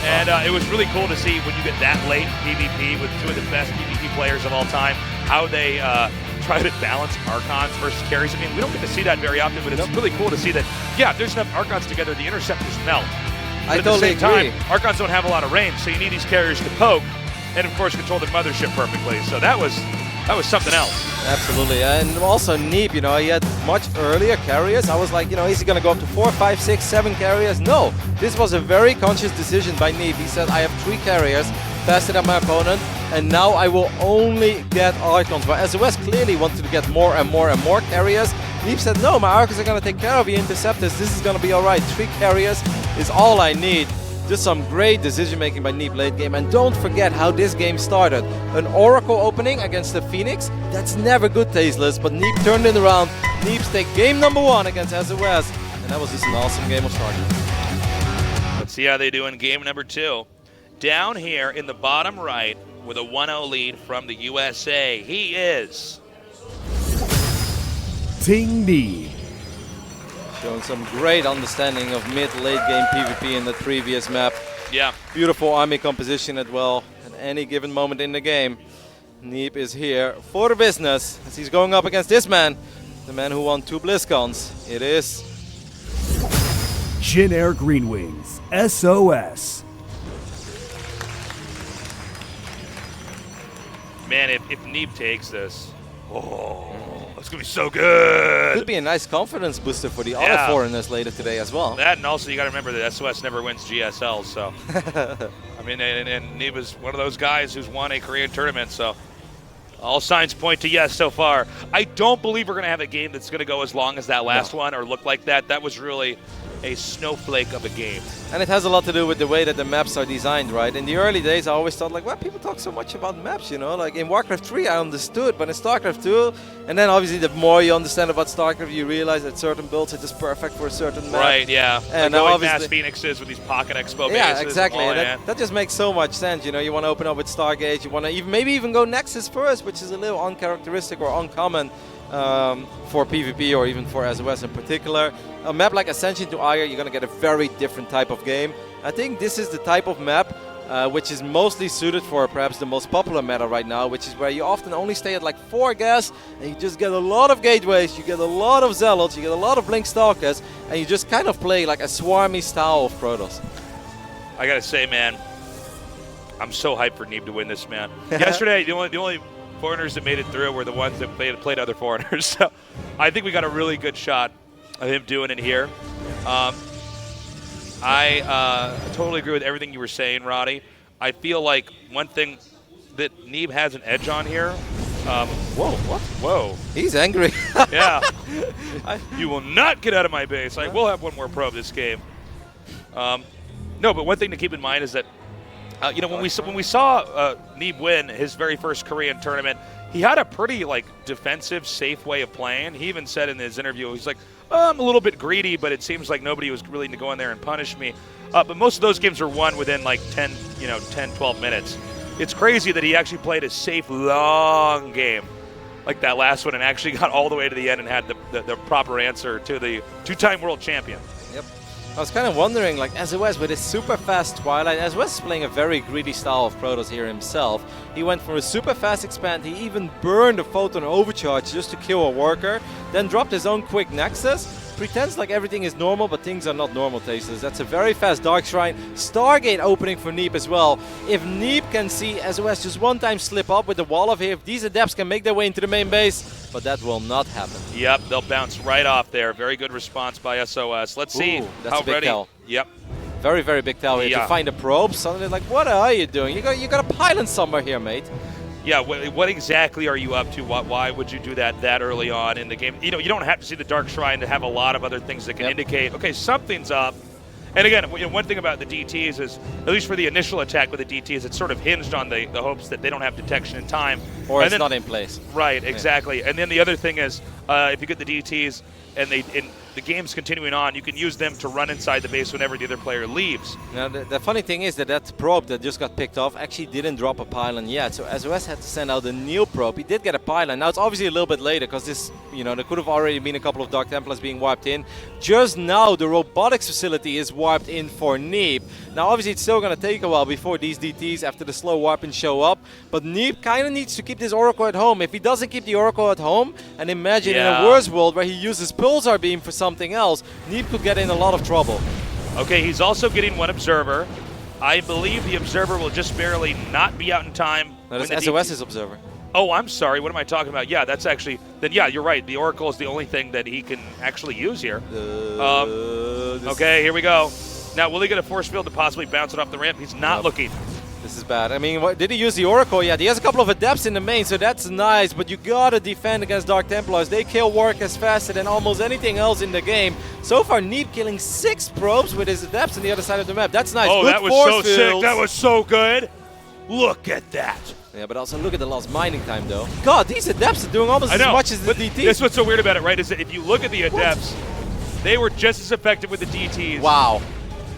And it was really cool to see when you get that late PvP with 2 of the best PvP players of all time, how they try to balance Archons versus carries. I mean, we don't get to see that very often, but it's really cool to see that, if there's enough Archons together, the Interceptors melt. But I totally at the same time, Archons don't have a lot of range, so you need these carriers to poke and, of course, control the mothership perfectly. So that was something else. Absolutely. And also Neeb, he had much earlier carriers. I was like, is he going to go up to 4, 5, 6, 7 carriers? No. This was a very conscious decision by Neeb. He said, I have 3 carriers, faster than my opponent, and now I will only get Archons. But sOs clearly wanted to get more and more and more carriers. Neeb said, no, my Archons are going to take care of the Interceptors. This is going to be all right. 3 carriers is all I need. Just some great decision making by Neeb late game. And don't forget how this game started. An Oracle opening against the Phoenix. That's never good, Tasteless, but Neeb turned it around. Neeb's take game number 1 against sOs. And that was just an awesome game of starting. Let's see how they do in game number 2. Down here in the bottom right, with a 1-0 lead from the USA. He is Ting Neeb. Showing some great understanding of mid-late game PvP in the previous map. Yeah. Beautiful army composition as well at any given moment in the game. Neeb is here for the business as he's going up against this man, the man who won 2 BlizzCons. It is Jin Air Green Wings, SOS. Man, if Neeb takes this, it's going to be so good. Could be a nice confidence booster for the Yeah. other foreigners later today as well. That, and also you got to remember that SOS never wins GSL, so. I mean, and Neeb is one of those guys who's won a Korean tournament, so all signs point to yes so far. I don't believe we're going to have a game that's going to go as long as that last one or look like that. That was really a snowflake of a game. And it has a lot to do with the way that the maps are designed, right? In the early days, I always thought, like, well, people talk so much about maps, you know? Like, in Warcraft 3, I understood, but in StarCraft 2, and then obviously the more you understand about StarCraft, you realize that certain builds are just perfect for a certain map. Right, yeah. And like going obviously- Mass Phoenixes with these Pocket Expo bases. Yeah, exactly. Oh, And yeah. that just makes so much sense, you know? You want to open up with Stargate, you want to maybe even go Nexus first, which is a little uncharacteristic or uncommon for PvP or even for SOS in particular. A map like Ascension to Ire, you're going to get a very different type of game. I think this is the type of map which is mostly suited for perhaps the most popular meta right now, which is where you often only stay at like 4 gas and you just get a lot of gateways, you get a lot of zealots, you get a lot of blink stalkers, and you just kind of play like a swarmy style of Protoss. I gotta say, man, I'm so hyped for Neeb to win this, man. Yesterday, the only foreigners that made it through were the ones that played other foreigners. So I think we got a really good shot of him doing it here. I totally agree with everything you were saying, Roddy. I feel like one thing that Neeb has an edge on here. Whoa, what? Whoa. He's angry. Yeah. You will not get out of my base. I will have one more probe this game. No, but one thing to keep in mind is that you know, when we saw Neeb win his very first Korean tournament, he had a pretty like defensive, safe way of playing. He even said in his interview, he's like, I'm a little bit greedy, but it seems like nobody was willing to go in there and punish me. But most of those games were won within like 10, 12 minutes. It's crazy that he actually played a safe, long game like that last one and actually got all the way to the end and had the proper answer to the 2-time world champion. Yep. I was kind of wondering, like, SOS with his super fast Twilight, SOS is playing a very greedy style of Protoss here himself. He went for a super fast expand, he even burned a Photon Overcharge just to kill a worker, then dropped his own quick Nexus, pretends like everything is normal, but things are not normal, Tasteless. That's a very fast Dark Shrine. Stargate opening for Neeb as well. If Neeb can see SOS just one time slip up with the wall of here, if these adepts can make their way into the main base, but that will not happen. Yep, they'll bounce right off there. Very good response by SOS. Let's see that's how a big ready. tell. Yep. Very, very big tell here Yeah. to find a probe. Suddenly, like, what are you doing? You got a pylon somewhere here, mate. Yeah, what exactly are you up to? Why would you do that early on in the game? You know, you don't have to see the Dark Shrine to have a lot of other things that can indicate, okay, something's up. And again, one thing about the DTs is, at least for the initial attack with the DTs, it's sort of hinged on the hopes that they don't have detection in time. Or and it's then, not in place. Right, exactly. And then the other thing is, if you get the DTs and the game's continuing on, you can use them to run inside the base whenever the other player leaves. Now, the funny thing is that probe that just got picked off actually didn't drop a pylon yet. So SOS had to send out a new probe. He did get a pylon. Now, it's obviously a little bit later because this, there could have already been a couple of Dark Templars being wiped in. Just now, the robotics facility is wiped in for Neeb. Now, obviously, it's still going to take a while before these DTs, after the slow warping, show up. But Neeb kind of needs to keep this Oracle at home. If he doesn't keep the Oracle at home, and imagine in a worse world where he uses Pulsar Beam for something else, Neeb could get in a lot of trouble. Okay, he's also getting one Observer. I believe the Observer will just barely not be out in time. No, that's SOS's Observer. Oh, I'm sorry. What am I talking about? Yeah, that's actually... Then, yeah, you're right. The Oracle is the only thing that he can actually use here. Okay, here we go. Now, will he get a force field to possibly bounce it off the ramp? He's not looking. This is bad. I mean, did he use the Oracle yet? He has a couple of Adepts in the main, so that's nice, but you gotta defend against Dark Templars. They kill workers faster than almost anything else in the game. So far, Neeb killing 6 probes with his Adepts on the other side of the map. That's nice. Oh, Good that was force so fields. sick. That was so good. Look at that. Yeah, but also look at the lost mining time, though. God, these Adepts are doing almost as much as the DT. That's what's so weird about it, right, is that if you look at the Adepts, they were just as effective with the DTs. Wow.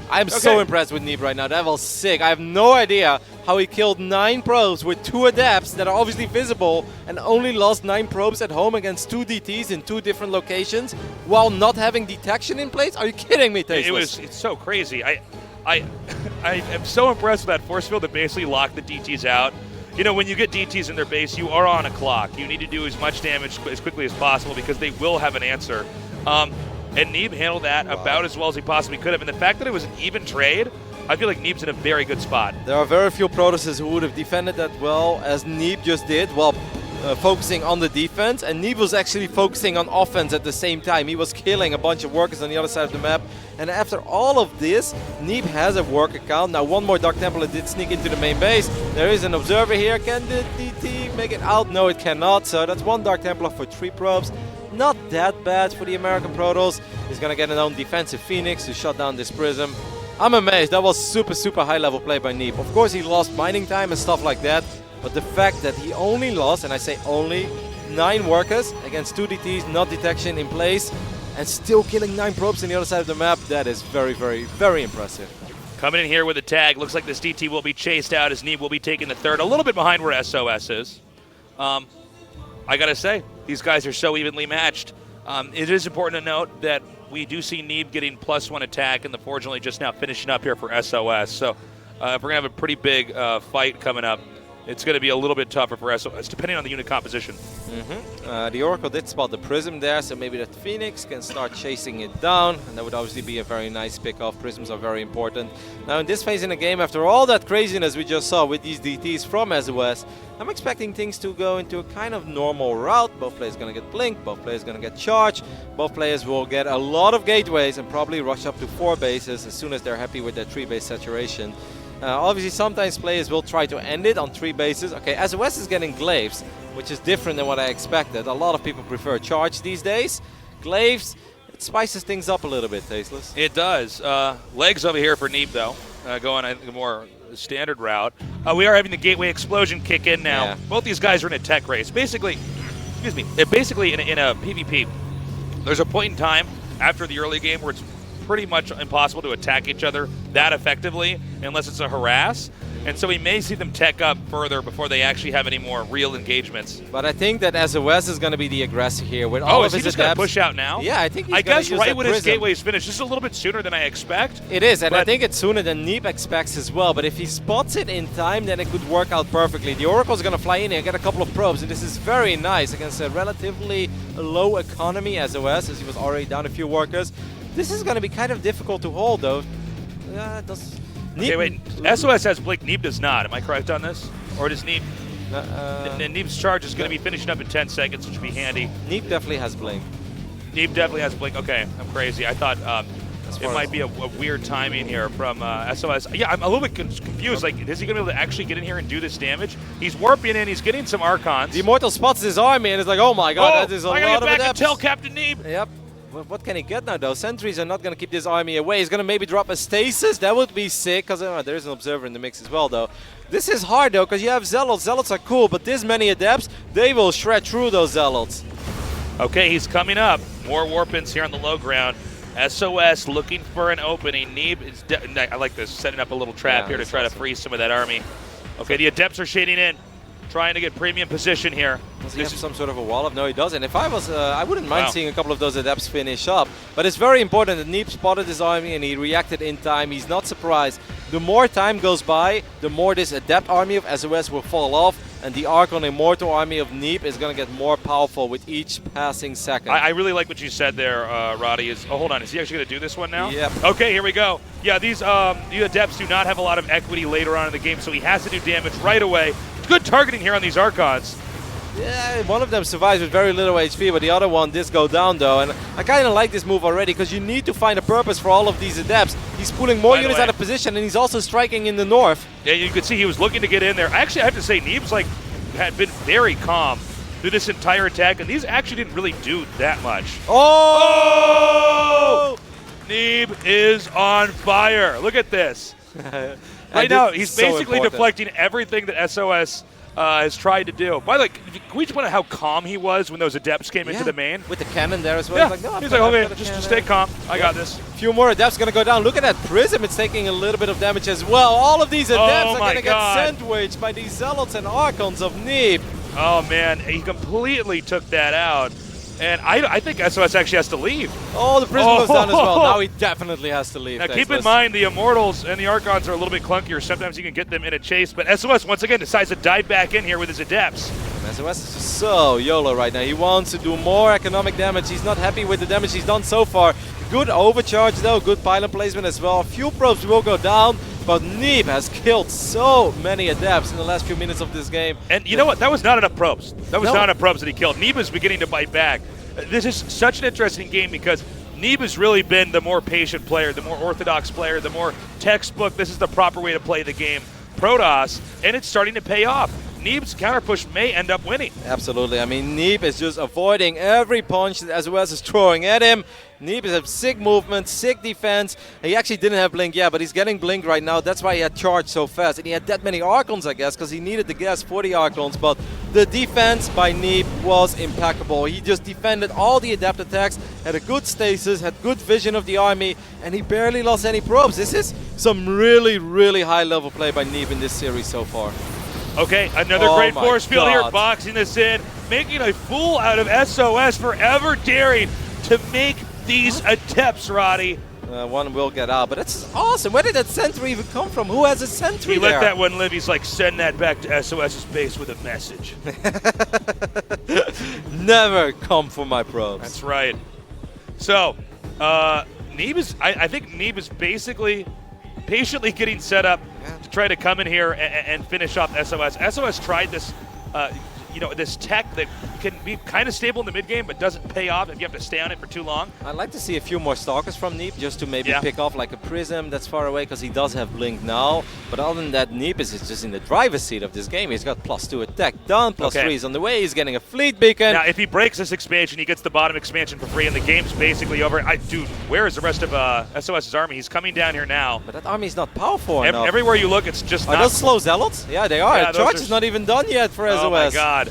I'm so impressed with Neeb right now. That was sick. I have no idea how he killed 9 probes with 2 adepts that are obviously visible and only lost 9 probes at home against 2 DTs in 2 different locations while not having detection in place. Are you kidding me, Tasteless? It's so crazy. I am so impressed with that force field that basically locked the DTs out. You know, when you get DTs in their base, you are on a clock. You need to do as much damage as quickly as possible because they will have an answer. And Neeb handled that about as well as he possibly could have. And the fact that it was an even trade, I feel like Neeb's in a very good spot. There are very few Protoss who would have defended that well as Neeb just did, while focusing on the defense. And Neeb was actually focusing on offense at the same time. He was killing a bunch of workers on the other side of the map. And after all of this, Neeb has a work account. Now one more Dark Templar did sneak into the main base. There is an observer here. Can the DT make it out? No, it cannot. So that's 1 Dark Templar for 3 probes. Not that bad for the American Protoss. He's gonna get an own defensive Phoenix to shut down this Prism. I'm amazed. That was super high level play by Neeb. Of course he lost mining time and stuff like that, but the fact that he only lost, and I say only, 9 workers against 2 DTs, not detection in place, and still killing 9 probes on the other side of the map, that is very impressive. Coming in here with a tag. Looks like this DT will be chased out as Neeb will be taking the third. A little bit behind where SOS is. I gotta say, these guys are so evenly matched. It is important to note that we do see Neeb getting +1 attack, and the Forge only just now finishing up here for SOS. So if we're going to have a pretty big fight coming up, it's going to be a little bit tougher for SOS, depending on the unit composition. The Oracle did spot the Prism there, so maybe that Phoenix can start chasing it down, and that would obviously be a very nice pick-off. Prisms are very important. Now in this phase in the game, after all that craziness we just saw with these DTs from SOS, I'm expecting things to go into a kind of normal route. Both players going to get blinked, both players going to get charged, both players will get a lot of gateways and probably rush up to 4 bases as soon as they're happy with their 3-base saturation. Obviously, sometimes players will try to end it on 3 bases. Okay, SOS is getting glaives, which is different than what I expected. A lot of people prefer charge these days. Glaives, it spices things up a little bit, Tasteless. It does. Legs over here for Neeb, though, going I think a more standard route. We are having the Gateway Explosion kick in now. Yeah. Both these guys are in a tech race. Basically, basically in a PvP, there's a point in time after the early game where it's pretty much impossible to attack each other that effectively unless it's a harass. And so we may see them tech up further before they actually have any more real engagements. But I think that SOS is going to be the aggressor here with all of his is he just going to push out now? Yeah, I think he's I guess use right that when his Prism. gateway is finished. This is a little bit sooner than I expect. It is, and I think it's sooner than Neeb expects as well. But if he spots it in time, then it could work out perfectly. The Oracle's going to fly in here and get a couple of probes, and this is very nice against a relatively low economy SOS, as he was already down a few workers. This is going to be kind of difficult to hold, though. Okay, wait. SOS has Blink, Neeb does not. Am I correct on this? Or does Neeb? Neeb's charge is going to be finishing up in 10 seconds, which would be handy. Neeb definitely has Blink. Neeb definitely has Blink. Okay, I'm crazy. I thought it might be a weird timing here from SOS. Yeah, I'm a little bit confused. Like, is he going to be able to actually get in here and do this damage? He's warping in. He's getting some Archons. The Immortal spots his army and is like, oh my god, that is a lot of I gotta get back and adepts. tell Captain Neeb. Yep. What can he get now, though? Sentries are not going to keep this army away. He's going to maybe drop a stasis. That would be sick, because there is an observer in the mix as well, though. This is hard, though, because you have Zealots. Zealots are cool, but this many adepts, they will shred through those Zealots. Okay, he's coming up. More Warpins here on the low ground. SOS looking for an opening. Neeb is, I like this, setting up a little trap here to try to freeze some of that army. Okay, the adepts are shading in, trying to get premium position here. Does he have some sort of a wall up? No, he doesn't. If I was, I wouldn't mind seeing a couple of those adepts finish up. But it's very important that Neeb spotted his army and he reacted in time. He's not surprised. The more time goes by, the more this adept army of SOS will fall off. And the Archon Immortal army of Neeb is going to get more powerful with each passing second. I really like what you said there, Roddy. Hold on. Is he actually going to do this one now? Yep. Okay, here we go. Yeah, these adepts do not have a lot of equity later on in the game, so he has to do damage right away. Good targeting here on these Archons. Yeah, one of them survives with very little HP, but the other one did go down, though. And I kind of like this move already, because you need to find a purpose for all of these adepts. He's pulling more units out of position, and he's also striking in the north. Yeah, you could see he was looking to get in there. Actually, I have to say, Neeb's had been very calm through this entire attack, and these actually didn't really do that much. Oh! Neeb is on fire. Look at this. Right now, he's basically deflecting everything that SOS has tried to do. By the way, can we just point out how calm he was when those Adepts came into the main? With the cannon there as well. Yeah. He's like, no, He's like, okay, just stay calm. I got this. A few more Adepts going to go down. Look at that Prism. It's taking a little bit of damage as well. All of these Adepts are going to get sandwiched by these Zealots and Archons of Neeb. Oh, man. He completely took that out. And I think SOS actually has to leave. Oh, the Prism goes down as well. Now he definitely has to leave. Now, keep in mind, the Immortals and the Archons are a little bit clunkier. Sometimes you can get them in a chase. But SOS, once again, decides to dive back in here with his Adepts. SOS is just so YOLO right now. He wants to do more economic damage. He's not happy with the damage he's done so far. Good overcharge, though. Good pylon placement as well. A few probes will go down. But Neeb has killed so many Adepts in the last few minutes of this game. And you know what? That was not enough probes. That was not enough probes that he killed. Neeb is beginning to bite back. This is such an interesting game because Neeb has really been the more patient player, the more orthodox player, the more textbook. This is the proper way to play the game. Protoss, and it's starting to pay off. Neeb's counter push may end up winning. Absolutely. I mean, Neeb is just avoiding every punch that SOS is throwing at him. Neeb has sick movement, sick defense. He actually didn't have Blink, but he's getting Blink right now. That's why he had charged so fast. And he had that many Archons, I guess, because he needed the gas for the Archons. But the defense by Neeb was impeccable. He just defended all the Adept attacks, had a good stasis, had good vision of the army, and he barely lost any probes. This is some really, really high-level play by Neeb in this series so far. Okay, another great force field here, boxing this in, making a fool out of SOS for ever daring to make these attempts, Roddy. One will get out, but it's awesome. Where did that sentry even come from? Who has a sentry He there? let that one live. He's like, send that back to SOS's base with a message. Never come for my probes. That's right. So, Neeb is, I think Neeb is basically patiently getting set up to try to come in here and finish off SOS. SOS tried this, this tech that can be kind of stable in the mid game, but doesn't pay off if you have to stay on it for too long. I'd like to see a few more Stalkers from Neeb, just to maybe pick off like a Prism that's far away, because he does have Blink now. But other than that, Neeb is just in the driver's seat of this game. He's got +2 attack done, +3 is on the way. He's getting a fleet beacon. Now, if he breaks this expansion, he gets the bottom expansion for free, and the game's basically over. Dude, where is the rest of SOS's army? He's coming down here now. But that army's not powerful enough. Everywhere you look, it's just not. Are those slow Zealots? Yeah, they are. Yeah, Charge is not even done yet for SOS. Oh my god.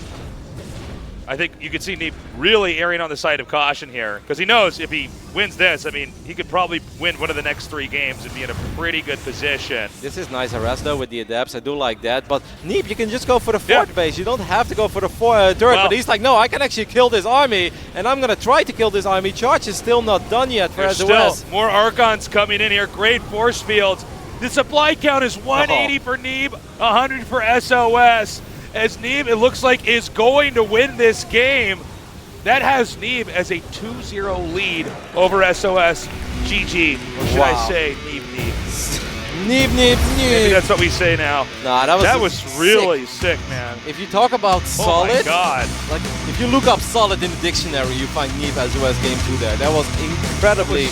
I think you can see Neeb really erring on the side of caution here, because he knows if he wins this, I mean, he could probably win one of the next 3 games and be in a pretty good position. This is nice harass though with the Adepts. I do like that. But Neeb, you can just go for the fort base. You don't have to go for the turret. But he's like, no, I can actually kill this army, and I'm going to try to kill this army. Charge is still not done yet for SOS. Still more Archons coming in here. Great force fields. The supply count is 180 for Neeb, 100 for SOS. As Neeb, it looks like, is going to win this game. That has Neeb as a 2-0 lead over SOS. GG. Or should I say Neeb? Neeb. Maybe that's what we say now. Nah, that was really sick, man. If you talk about solid, oh my god. Like if you look up solid in the dictionary, you find Neeb SOS Game 2 there. That was incredibly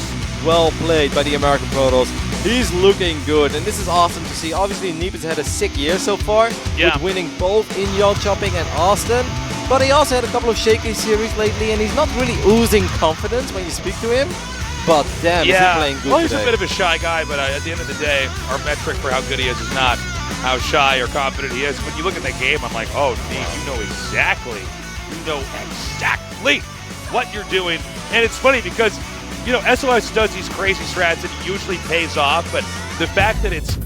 well played by the American Protoss. He's looking good, and this is awesome to see. Obviously, Neeb has had a sick year so far, with winning both in Yon Chopping and Austin. But he also had a couple of shaky series lately, and he's not really oozing confidence when you speak to him. But damn, is he playing good he's today. a bit of a shy guy, but at the end of the day, our metric for how good he is not how shy or confident he is. When you look at the game, I'm like, oh, Neeb, you know exactly what you're doing. And it's funny because SOS does these crazy strats and it usually pays off, but the fact that he's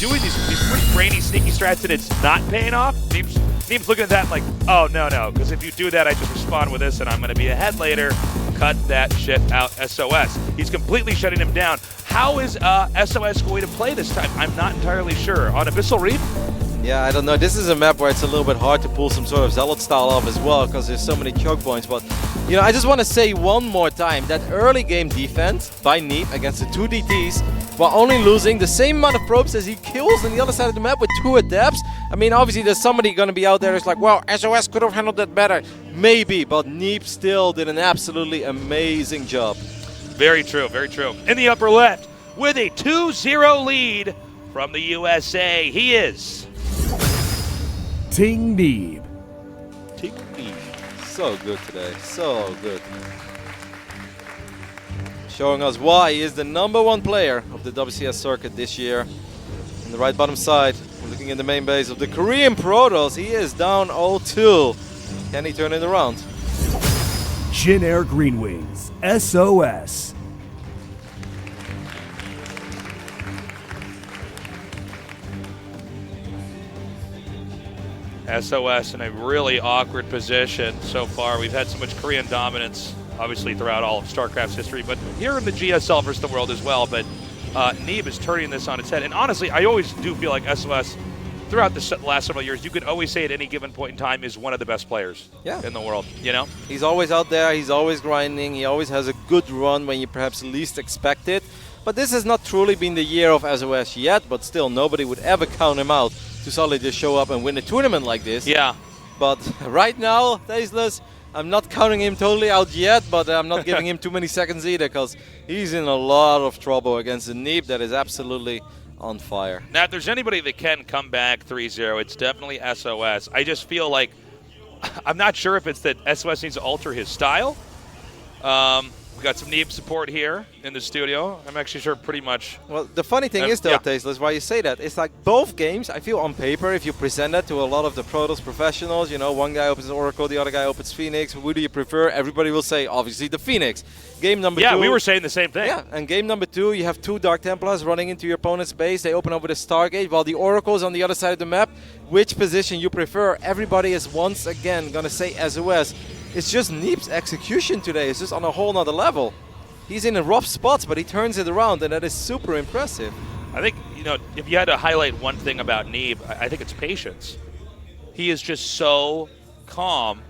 doing these pretty brainy, sneaky strats and it's not paying off, Neeb's looking at that like, oh, no, because if you do that, I just respond with this and I'm going to be ahead later. Cut that shit out, SOS. He's completely shutting him down. How is SOS going to play this time? I'm not entirely sure. On Abyssal Reef? Yeah, I don't know. This is a map where it's a little bit hard to pull some sort of Zealot style off as well, because there's so many choke points. But, I just want to say one more time that early game defense by Neeb against the 2 DTs, while only losing the same amount of probes as he kills on the other side of the map with 2 Adepts. I mean, obviously there's somebody going to be out there who's like, well, SOS could have handled that better. Maybe, but Neeb still did an absolutely amazing job. Very true, very true. In the upper left, with a 2-0 lead from the USA, he is Ting Neeb. So good today, so good. Showing us why he is the #1 player of the WCS circuit this year. On the right bottom side, we're looking looking in the main base of the Korean Protoss. He is down 0-2. Can he turn it around? Jin Air Green Wings, SOS. SOS in a really awkward position so far. We've had so much Korean dominance, obviously, throughout all of StarCraft's history, but here in the GSL versus the world as well. But Neeb is turning this on its head. And honestly, I always do feel like SOS, throughout the last several years, you could always say at any given point in time is one of the best players in the world, you know? He's always out there. He's always grinding. He always has a good run when you perhaps least expect it. But this has not truly been the year of SOS yet, but still, nobody would ever count him out to suddenly just show up and win a tournament like this. Yeah. But right now, Tasteless, I'm not counting him totally out yet, but I'm not giving him too many seconds either, because he's in a lot of trouble against a Neeb that is absolutely on fire. Now, if there's anybody that can come back 3-0, it's definitely SOS. I just feel like, I'm not sure if it's that SOS needs to alter his style. We got some Neeb support here in the studio. I'm actually sure pretty much. Well, the funny thing is, though, Tasteless, why you say that, it's like both games, I feel on paper, if you present that to a lot of the Protoss professionals, you know, one guy opens Oracle, the other guy opens Phoenix, who do you prefer? Everybody will say, obviously, the Phoenix. Game number 2. Yeah, we were saying the same thing. Yeah, and game number 2, you have 2 Dark Templars running into your opponent's base. They open up with a Stargate, while the Oracle's on the other side of the map. Which position you prefer? Everybody is once again going to say SOS. It's just Neeb's execution today. It's just on a whole nother level. He's in a rough spots, but he turns it around, and that is super impressive. I think, you know, if you had to highlight one thing about Neeb, I think it's patience. He is just so calm.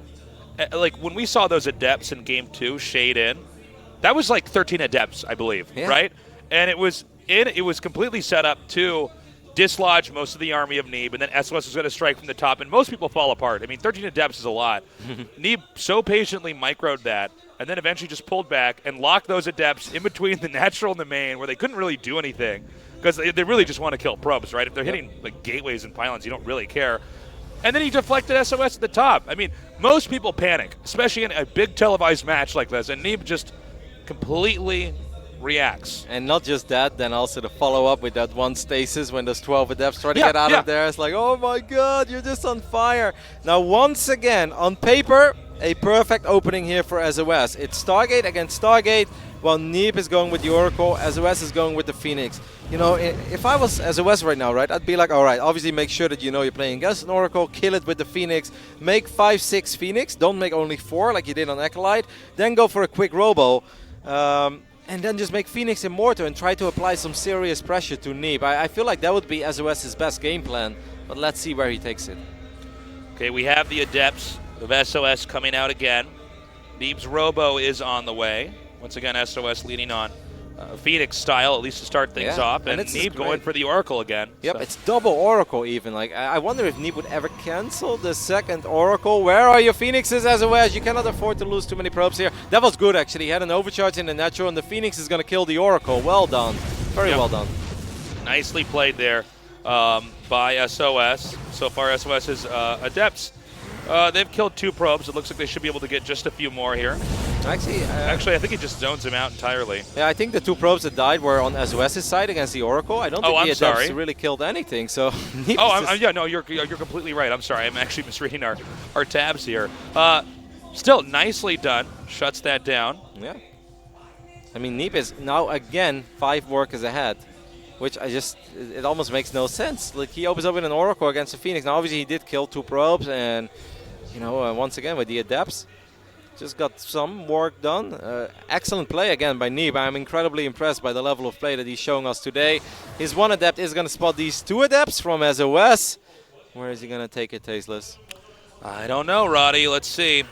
Like, when we saw those Adepts in Game 2 shade in, that was like 13 Adepts, I believe, right? And it was completely set up to dislodge most of the army of Neeb, and then SOS was going to strike from the top, and most people fall apart. I mean, 13 Adepts is a lot. Neeb so patiently microed that, and then eventually just pulled back and locked those Adepts in between the natural and the main, where they couldn't really do anything, because they really just want to kill probes, right? If they're hitting like gateways and pylons, you don't really care. And then he deflected SOS at the top. I mean, most people panic, especially in a big televised match like this, and Neeb just completely reacts. And not just that, then also the follow-up with that one stasis when those 12 Adepts try to get out of there. It's like, oh my god, you're just on fire. Now, once again, on paper, a perfect opening here for SOS. It's Stargate against Stargate, while Neeb is going with the Oracle, SOS is going with the Phoenix. You know, if I was SOS right now, right, I'd be like, all right, obviously make sure that you know you're playing against an Oracle, kill it with the Phoenix, make 5-6 Phoenix, don't make only 4 like you did on Acolyte, then go for a quick Robo. And then just make Phoenix immortal and try to apply some serious pressure to Neeb. I feel like that would be SOS's best game plan, but let's see where he takes it. Okay, we have the Adepts of SOS coming out again. Neeb's Robo is on the way. Once again, SOS leading on Phoenix style, at least to start things off. And Neeb going for the Oracle again. Yep, so. It's double Oracle even. Like, I wonder if Neeb would ever cancel the second Oracle. Where are your Phoenixes, SOS? You cannot afford to lose too many probes here. That was good, actually. He had an overcharge in the natural, and the Phoenix is going to kill the Oracle. Well done. Very well done. Nicely played there by SOS. So far, SOS's Adepts, they've killed 2 probes. It looks like they should be able to get just a few more here. Actually, I think he just zones him out entirely. Yeah, I think the 2 probes that died were on SOS's side against the Oracle. I don't think the Adepts really killed anything. So you're completely right. I'm sorry. I'm actually misreading our tabs here. Still nicely done. Shuts that down. Yeah. I mean, Neeb is now again 5 workers ahead, which it almost makes no sense. Like, he opens up with an Oracle against the Phoenix. Now, obviously, he did kill 2 probes, and you know, once again with the Adepts, just got some work done. Excellent play again by Neeb. I'm incredibly impressed by the level of play that he's showing us today. His 1 Adept is going to spot these 2 Adepts from SOS. Where is he going to take it, Tasteless? I don't know, Roddy. Let's see.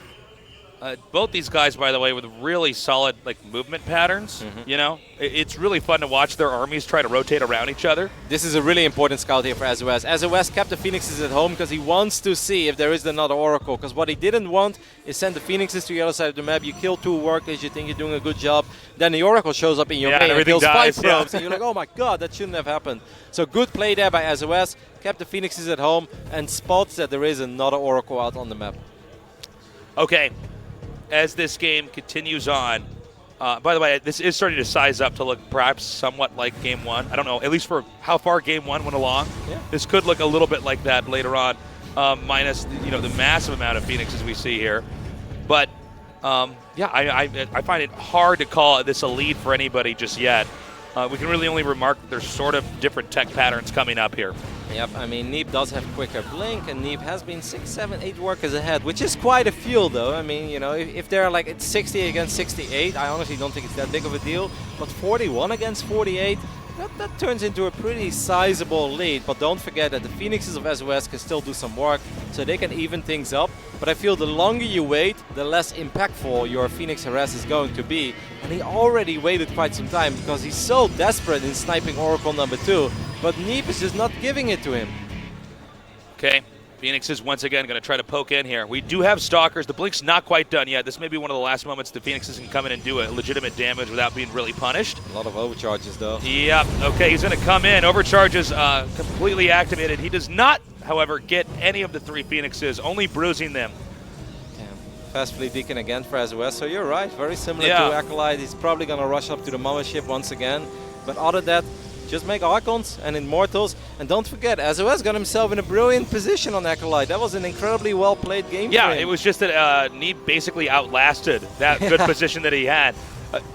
Both these guys, by the way, with really solid movement patterns. You know, it's really fun to watch their armies try to rotate around each other. This is a really important scout here for SOS. SOS kept the Phoenixes at home because he wants to see if there is another Oracle. Because what he didn't want is send the Phoenixes to the other side of the map. You kill 2 workers, you think you're doing a good job. Then the Oracle shows up in your main and kills 5 probes. And you're like, oh my god, that shouldn't have happened. So good play there by SOS. Kept the Phoenixes at home and spots that there is another Oracle out on the map. Okay. As this game continues on, By the way, this is starting to size up to look perhaps somewhat like Game 1. I don't know, at least for how far Game 1 went along. Yeah. This could look a little bit like that later on, minus the massive amount of Phoenixes we see here. But yeah, I find it hard to call this a lead for anybody just yet. We can really only remark that there's sort of different tech patterns coming up here. Yep, I mean, Neeb does have quicker blink, and Neeb has been 6, 7, 8 workers ahead, which is quite a few, though. I mean, if they're like it's 60 against 68, I honestly don't think it's that big of a deal. But 41 against 48, that turns into a pretty sizable lead. But don't forget that the Phoenixes of SOS can still do some work, so they can even things up. But I feel the longer you wait, the less impactful your Phoenix harass is going to be. And he already waited quite some time because he's so desperate in sniping Oracle number 2. But Neeb is just not giving it to him. Okay, Phoenix is once again going to try to poke in here. We do have Stalkers. The blink's not quite done yet. This may be one of the last moments the Phoenixes can come in and do a legitimate damage without being really punished. A lot of overcharges, though. Yep, okay, he's going to come in. Overcharges completely activated. He does not, however, get any of the 3 Phoenixes, only bruising them. Damn. Fast Fleet Deacon again for SOS, so you're right. Very similar Yeah. to Acolyte. He's probably going to rush up to the Mama ship once again. But other than that, just make Archons and Immortals. And don't forget, SOS got himself in a brilliant position on Acolyte. That was an incredibly well-played game Yeah, for him. it was just that Neeb basically outlasted that good position that he had.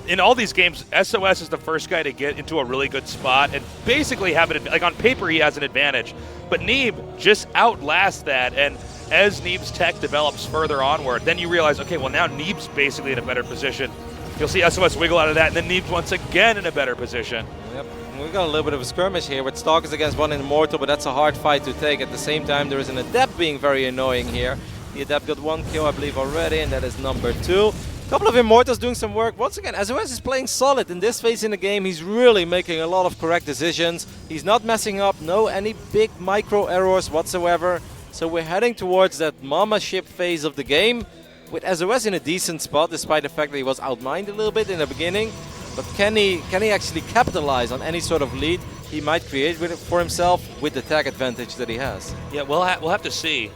In all these games, SOS is the first guy to get into a really good spot and basically have it, like on paper he has an advantage. But Neeb just outlasts that, and as Neeb's tech develops further onward, then you realize, okay, well now Neeb's basically in a better position. You'll see SOS wiggle out of that, and then Neeb's once again in a better position. Yep. We've got a little bit of a skirmish here with Stalkers against one Immortal, but that's a hard fight to take. At the same time, there is an Adept being very annoying here. The Adept got 1 kill, I believe, already, and that is number 2. A couple of Immortals doing some work. Once again, SOS is playing solid in this phase in the game. He's really making a lot of correct decisions. He's not messing up, any big micro errors whatsoever. So we're heading towards that Mama ship phase of the game, with SOS in a decent spot, despite the fact that he was outmined a little bit in the beginning. But can he actually capitalize on any sort of lead he might create for himself with the tag advantage that he has? Yeah, we'll have to see.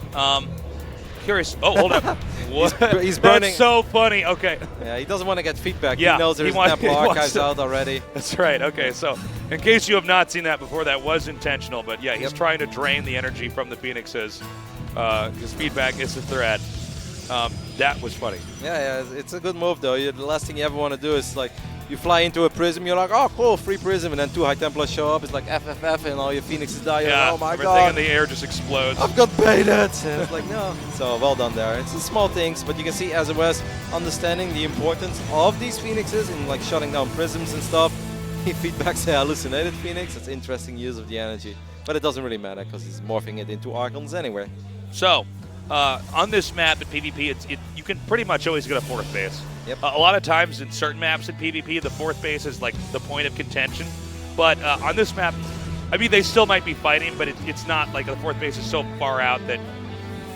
Curious. Oh, hold on. He's burning. That's so funny. Okay. Yeah, he doesn't want to get feedback. Yeah, he knows there's Temple Archives out already. That's right. Okay, so in case you have not seen that before, that was intentional. But yeah, he's trying to drain the energy from the Phoenixes. His feedback is a threat. That was funny. Yeah, it's a good move though. The last thing you ever want to do is like you fly into a prism, you're like, oh cool, free prism, and then 2 High Templars show up. It's like FFF, and all your Phoenixes die. Yeah, oh my everything god, in the air just explodes. I've got baited. And it's like no. So well done there. It's the small things, but you can see SOS understanding the importance of these Phoenixes in like shutting down prisms and stuff. He feedbacks a hallucinated Phoenix. It's interesting use of the energy, but it doesn't really matter because he's morphing it into Archons anyway. So. On this map in PvP, you can pretty much always get a 4th base. Yep. A lot of times in certain maps in PvP, the 4th base is like the point of contention. But on this map, I mean, they still might be fighting, but it's not like the 4th base is so far out that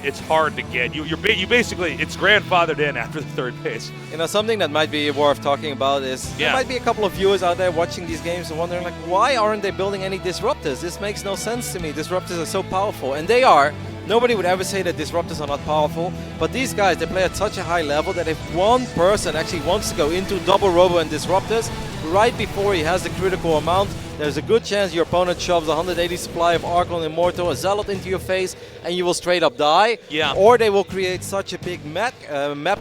it's hard to get. You basically, it's grandfathered in after the 3rd base. Something that might be worth talking about is there might be a couple of viewers out there watching these games and wondering like, why aren't they building any disruptors? This makes no sense to me. Disruptors are so powerful, and they are. Nobody would ever say that disruptors are not powerful, but these guys, they play at such a high level that if one person actually wants to go into double robo and disruptors right before he has the critical amount, there's a good chance your opponent shoves 180 supply of Archon, Immortal, a Zealot into your face, and you will straight up die. Yeah. Or they will create such a big map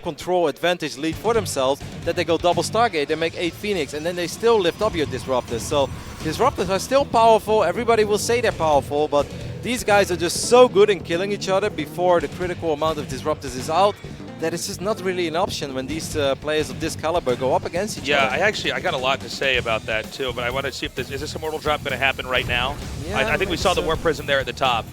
control advantage lead for themselves that they go double Stargate, they make 8 Phoenix, and then they still lift up your disruptors. So disruptors are still powerful. Everybody will say they're powerful, but these guys are just so good in killing each other before the critical amount of disruptors is out that it's just not really an option when these players of this caliber go up against each other. Yeah, I got a lot to say about that too, but I want to see if is this Immortal drop going to happen right now? Yeah, I think we saw the Warp Prism there at the top.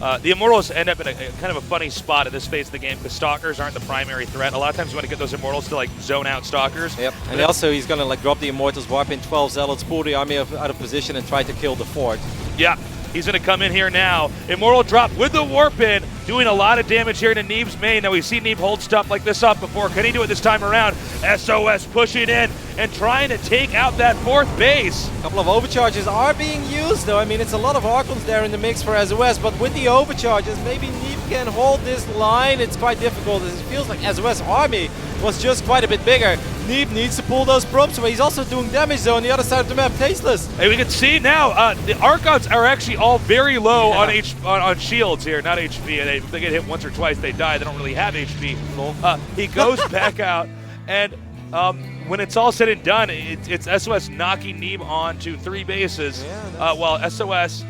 The Immortals end up in a kind of a funny spot at this phase of the game because Stalkers aren't the primary threat. A lot of times you want to get those Immortals to like zone out Stalkers. Yep, and also he's going to like drop the Immortals, warp in 12 Zealots, pull the army out of position and try to kill the fort. Yeah. He's going to come in here now. Immortal drop with the warp in, doing a lot of damage here to Neeb's main. Now, we've seen Neeb hold stuff like this up before. Can he do it this time around? SOS pushing in and trying to take out that 4th base. A couple of overcharges are being used, though. I mean, it's a lot of Archons there in the mix for SOS, but with the overcharges, maybe Neeb can hold this line. It's quite difficult. It feels like SOS army was just quite a bit bigger. Neeb needs to pull those probes away. He's also doing damage though on the other side of the map. Tasteless. Hey, we can see now the Archons are actually all very low on shields here, not HP. And if they get hit once or twice, they die. They don't really have HP. He goes back out, and when it's all said and done, it's SOS knocking Neeb onto 3 bases, while SOS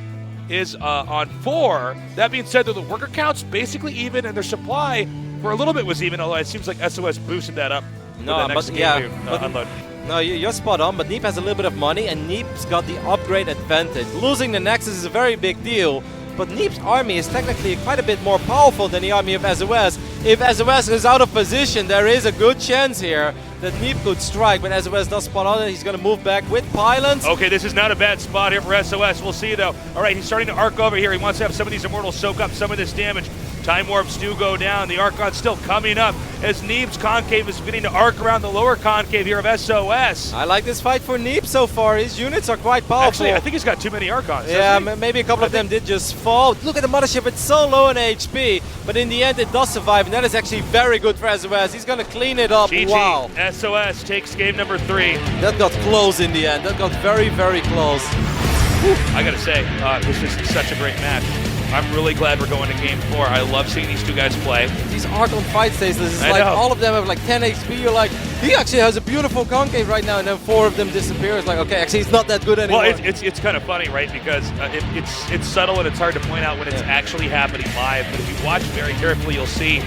is on 4. That being said, though, the worker count's basically even, and their supply for a little bit was even, although it seems like SOS boosted that up. No, but unload. No, you're spot on, but Neeb has a little bit of money, and Neeb's got the upgrade advantage. Losing the Nexus is a very big deal, but Neeb's army is technically quite a bit more powerful than the army of SOS. If SOS is out of position, there is a good chance here that Neeb could strike, but SOS does spot on it. He's going to move back with pylons. Okay, this is not a bad spot here for SOS. We'll see, though. All right, he's starting to arc over here. He wants to have some of these Immortals soak up some of this damage. Time warps do go down. The Archon's still coming up as Neeb's concave is beginning to arc around the lower concave here of SOS. I like this fight for Neeb so far. His units are quite powerful. Actually, I think he's got too many Archons. Yeah, maybe a couple of them did just fall. Look at the mothership, it's so low in HP, but in the end it does survive, and that is actually very good for SOS. He's going to clean it up. GG. Wow. SOS takes game number 3. That got close in the end. That got very, very close. I gotta say, this is such a great match. I'm really glad we're going to game 4. I love seeing these two guys play. These Archon fight stages, it's I like know. all of them have like 10 HP. You're like, he actually has a beautiful concave right now, and then 4 of them disappear. It's like, okay, actually he's not that good anymore. Well, it's kind of funny, right? Because it's subtle and it's hard to point out when it's actually happening live. But if you watch very carefully, you'll see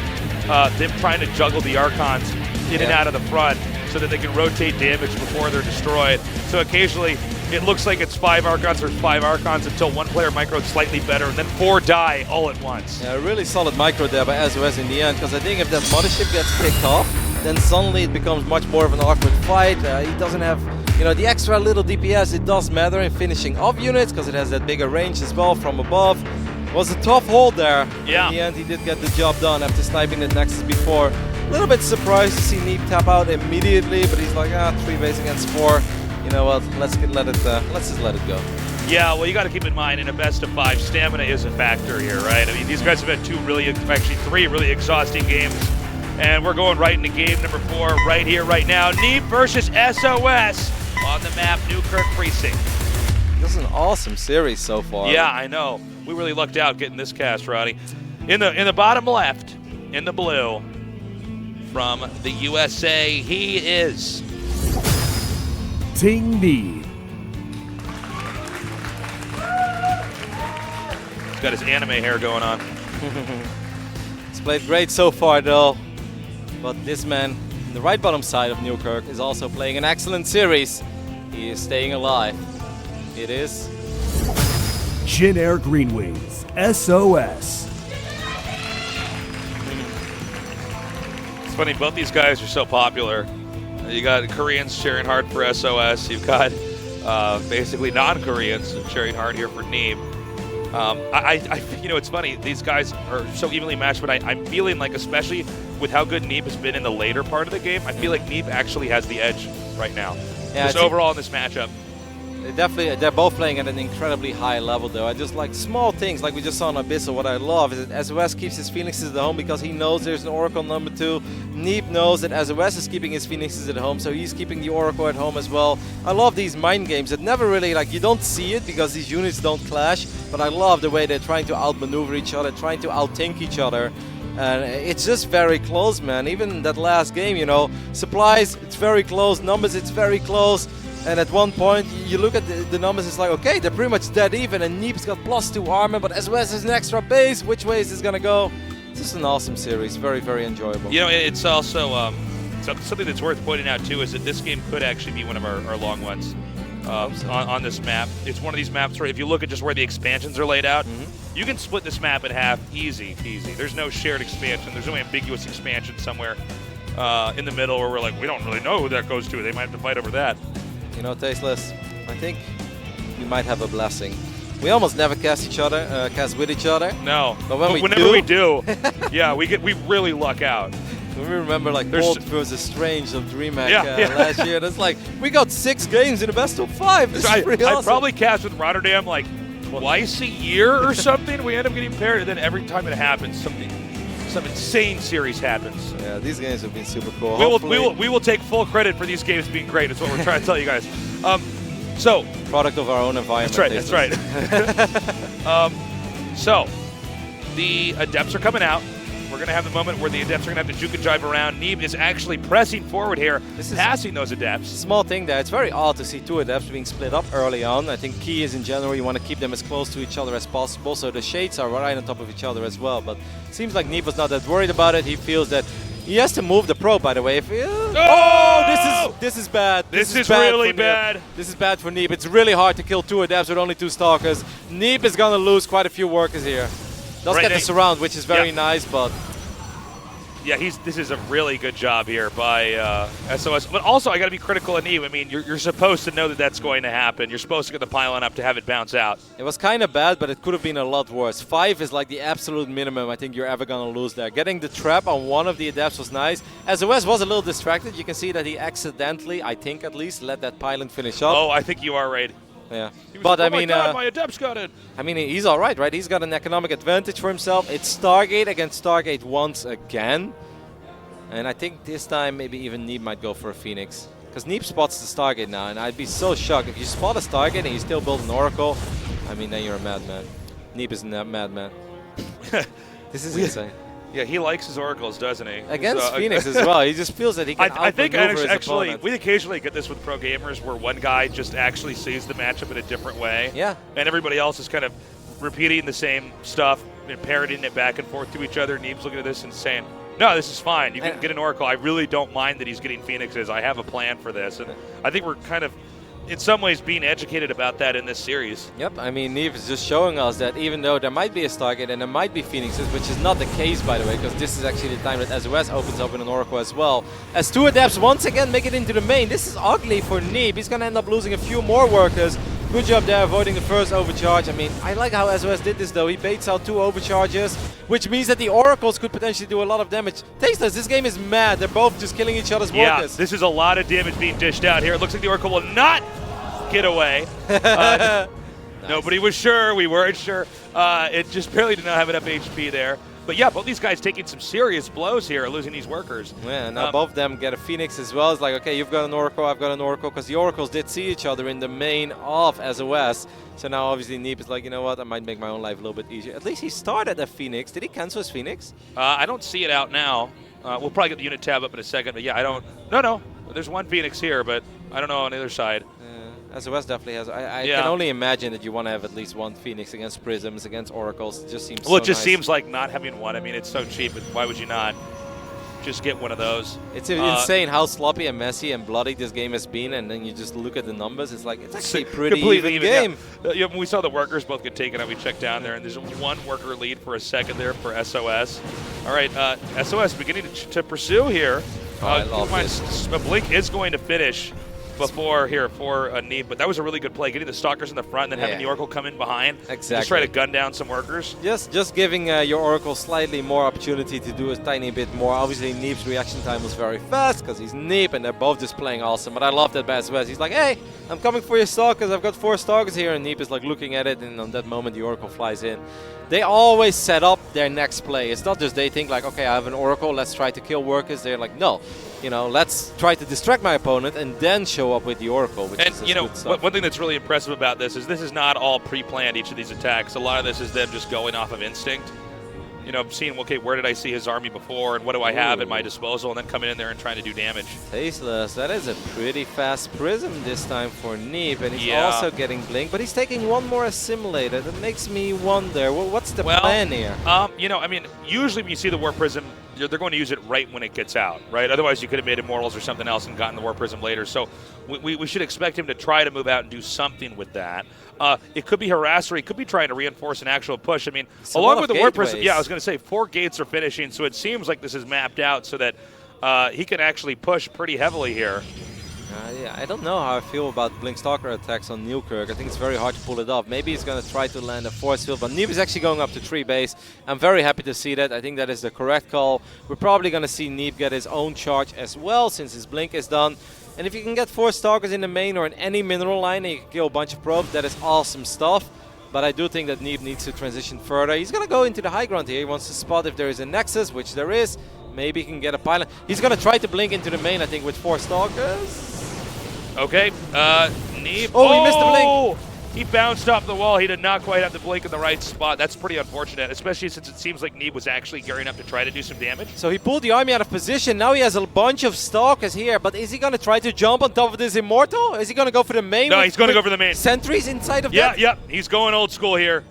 them trying to juggle the Archons in and out of the front so that they can rotate damage before they're destroyed. So occasionally it looks like it's 5 Archons or 5 Archons until one player microed slightly better, and then 4 die all at once. Yeah, a really solid micro there by SOS in the end, because I think if that mothership gets picked off, then suddenly it becomes much more of an awkward fight. He doesn't have, the extra little DPS. It does matter in finishing off units, because it has that bigger range as well from above. It was a tough hold there. Yeah. In the end, he did get the job done after sniping the Nexus before. A little bit surprised to see Neeb tap out immediately, but he's like, 3 base against 4. You know what? Let's just let it go. Yeah, well, you got to keep in mind, in a best of 5, stamina is a factor here, right? I mean, these guys have had 3 really exhausting games, and we're going right into game number 4 right here, right now. Neeb versus SOS on the map, Newkirk Precinct. This is an awesome series so far. Yeah, I know. We really lucked out getting this cast, Roddy. In the bottom left, in the blue, from the USA, he is Ting Neeb. He's got his anime hair going on. It's played great so far though, but this man on the right bottom side of Newkirk is also playing an excellent series. He is staying alive. It is Jin Air Greenwings, SOS. It's funny, both these guys are so popular. You got Koreans cheering hard for SOS. You've got basically non-Koreans cheering hard here for Neeb. It's funny. These guys are so evenly matched, but I'm feeling like, especially with how good Neeb has been in the later part of the game, I feel like Neeb actually has the edge right now. Yeah, just overall in this matchup. They're both playing at an incredibly high level though. I just like small things like we just saw in Abyssal. What I love is that SOS keeps his Phoenixes at home because he knows there's an Oracle number 2. Neeb knows that SOS is keeping his Phoenixes at home, so he's keeping the Oracle at home as well. I love these mind games that never really, you don't see it because these units don't clash, but I love the way they're trying to outmaneuver each other, trying to outtink each other. And it's just very close, man. Even that last game, supplies, it's very close, numbers, it's very close. And at one point, you look at the numbers, it's like, okay, they're pretty much dead even, and Neeb's got +2 armor, but SOS has an extra base. Which way is this going to go? It's just an awesome series. Very, very enjoyable. It's also something that's worth pointing out, too, is that this game could actually be one of our long ones on this map. It's one of these maps where if you look at just where the expansions are laid out, you can split this map in half easy. There's no shared expansion. There's no ambiguous expansion somewhere in the middle where we're like, we don't really know who that goes to. They might have to fight over that. Tasteless, I think we might have a blessing. We almost never cast with each other. No, but whenever we do, yeah, we really luck out. We remember Bolt versus Strange of DreamHack last year. That's like, we got 6 games in the best of 5. This is pretty awesome. I probably cast with Rotterdam twice a year or something. We end up getting paired, and then every time it happens, some insane series happens. Yeah, these games have been super cool. We will take full credit for these games being great. That's what we're trying to tell you guys. So product of our own environment. That's right. That's right. So the Adepts are coming out. We're going to have the moment where the Adepts are going to have to juke and jive around. Neeb is actually pressing forward here, passing those Adepts. Small thing there. It's very odd to see two Adepts being split up early on. I think key is in general you want to keep them as close to each other as possible, so the shades are right on top of each other as well. But it seems like Neeb was not that worried about it. He feels that he has to move the probe, by the way. This is bad. This is really bad. This is bad for Neeb. It's really hard to kill two Adepts with only two Stalkers. Neeb is going to lose quite a few workers here. Does get the surround, which is very nice, but... Yeah, this is a really good job here by SOS. But also, I got to be critical of Neeb. I mean, you're supposed to know that that's going to happen. You're supposed to get the pylon up to have it bounce out. It was kind of bad, but it could have been a lot worse. 5 is like the absolute minimum I think you're ever going to lose there. Getting the trap on one of the Adepts was nice. SOS was a little distracted. You can see that he accidentally, I think at least, let that pylon finish up. Oh, I think you are right. Yeah, but I mean, my Adepts got it. I mean, he's all right, right? He's got an economic advantage for himself. It's Stargate against Stargate once again, and I think this time maybe even Neeb might go for a Phoenix, because Neeb spots the Stargate now, and I'd be so shocked if you spot a Stargate and you still build an Oracle. I mean, then you're a madman. Neeb isn't that madman. This is insane. Yeah, he likes his Oracles, doesn't he? Against Phoenix as well. He just feels that he can I think actually, opponent. we occasionally get this with pro gamers where one guy just actually sees the matchup in a different way. Yeah. And everybody else is kind of repeating the same stuff and parroting it back and forth to each other. Neeb's looking at this and saying, no, this is fine. You can get an Oracle. I really don't mind that he's getting Phoenixes. I have a plan for this. And I think we're kind of, in some ways, being educated about that in this series. Yep, I mean, Neeb is just showing us that even though there might be a Stargate and there might be Phoenixes, which is not the case, by the way, because this is actually the time that SOS opens up in an Oracle as well. As two Adepts once again make it into the main, this is ugly for Neeb. He's going to end up losing a few more workers. Good job there, avoiding the first overcharge. I mean, I like how SOS did this, though. He baits out 2 overcharges, which means that the Oracles could potentially do a lot of damage. Tasteless, this game is mad. They're both just killing each other's workers. Yeah, this is a lot of damage being dished out here. It looks like the Oracle will not get away. Nice. Nobody was sure. We weren't sure. It just barely did not have enough HP there. But yeah, both these guys taking some serious blows here, losing these workers. Yeah, now both of them get a Phoenix as well. It's like, okay, you've got an Oracle, I've got an Oracle, because the Oracles did see each other in the main of SOS. So now obviously Neeb is like, you know what, I might make my own life a little bit easier. At least he started a Phoenix. Did he cancel his Phoenix? I don't see it out now. We'll probably get the unit tab up in a second, but yeah, I don't. No. There's one Phoenix here, but I don't know on the other side. SOS definitely has. I can only imagine that you want to have at least one Phoenix against Prisms, against Oracles. It just seems Well, it just seems like not having one. I mean, it's so cheap. Why would you not just get one of those? It's insane how sloppy and messy and bloody this game has been, and then you just look at the numbers. It's like, it's actually a pretty even game. Yeah. When we saw the workers both get taken out, we checked down there, and there's one worker lead for a second there for SOS. All right, SOS beginning to pursue here. I love this. Blink is going to finish before here for Neeb, but that was a really good play, getting the Stalkers in the front and then having the Oracle come in behind. Exactly. Just try to gun down some workers. Just giving your Oracle slightly more opportunity to do a tiny bit more. Obviously, Neeb's reaction time was very fast because he's Neeb and they're both just playing awesome. But I love that Bass West. He's like, hey, I'm coming for your Stalkers. I've got 4 Stalkers here. And Neeb is like looking at it, and on that moment, the Oracle flies in. They always set up their next play. It's not just they think like, okay, I have an Oracle, let's try to kill workers. They're like, no, you know, let's try to distract my opponent and then show up with the Oracle. Which is you know, good stuff. one thing that's really impressive about this is not all pre-planned, each of these attacks. A lot of this is them just going off of instinct. You know, seeing, okay, where did I see his army before, and what do I have at my disposal, and then coming in there and trying to do damage. Tasteless. That is a pretty fast Prism this time for Neeb, and he's also getting Blink, but he's taking one more Assimilator. That makes me wonder, well, what's the plan here? You know, I mean, usually when you see the War Prism, they're going to use it right when it gets out, right? Otherwise, you could have made Immortals or something else and gotten the War Prism later. So we should expect him to try to move out and do something with that. It could be Harasser. He could be trying to reinforce an actual push. I mean, along with the War Prism, I was going to say 4 gates are finishing, so it seems like this is mapped out so that he can actually push pretty heavily here. Yeah, I don't know how I feel about Blink Stalker attacks on Newkirk. I think it's very hard to pull it off. Maybe he's going to try to land a force field, but Neeb is actually going up to 3 base. I'm very happy to see that. I think that is the correct call. We're probably going to see Neeb get his own charge as well, since his Blink is done. And if you can get 4 Stalkers in the main or in any mineral line and you can kill a bunch of probes, that is awesome stuff. But I do think that Neeb needs to transition further. He's going to go into the high ground here. He wants to spot if there is a nexus, which there is. Maybe he can get a pylon. He's going to try to blink into the main, I think, with 4 stalkers. Okay, Neeb. Oh, he missed the blink. He bounced off the wall. He did not quite have the blink in the right spot. That's pretty unfortunate, especially since it seems like Neeb was actually gearing up to try to do some damage. So he pulled the army out of position. Now he has a bunch of stalkers here. But is he going to try to jump on top of this Immortal? Is he going to go for the main? No, he's going to go for the main. Sentries inside of that? Yeah, he's going old school here.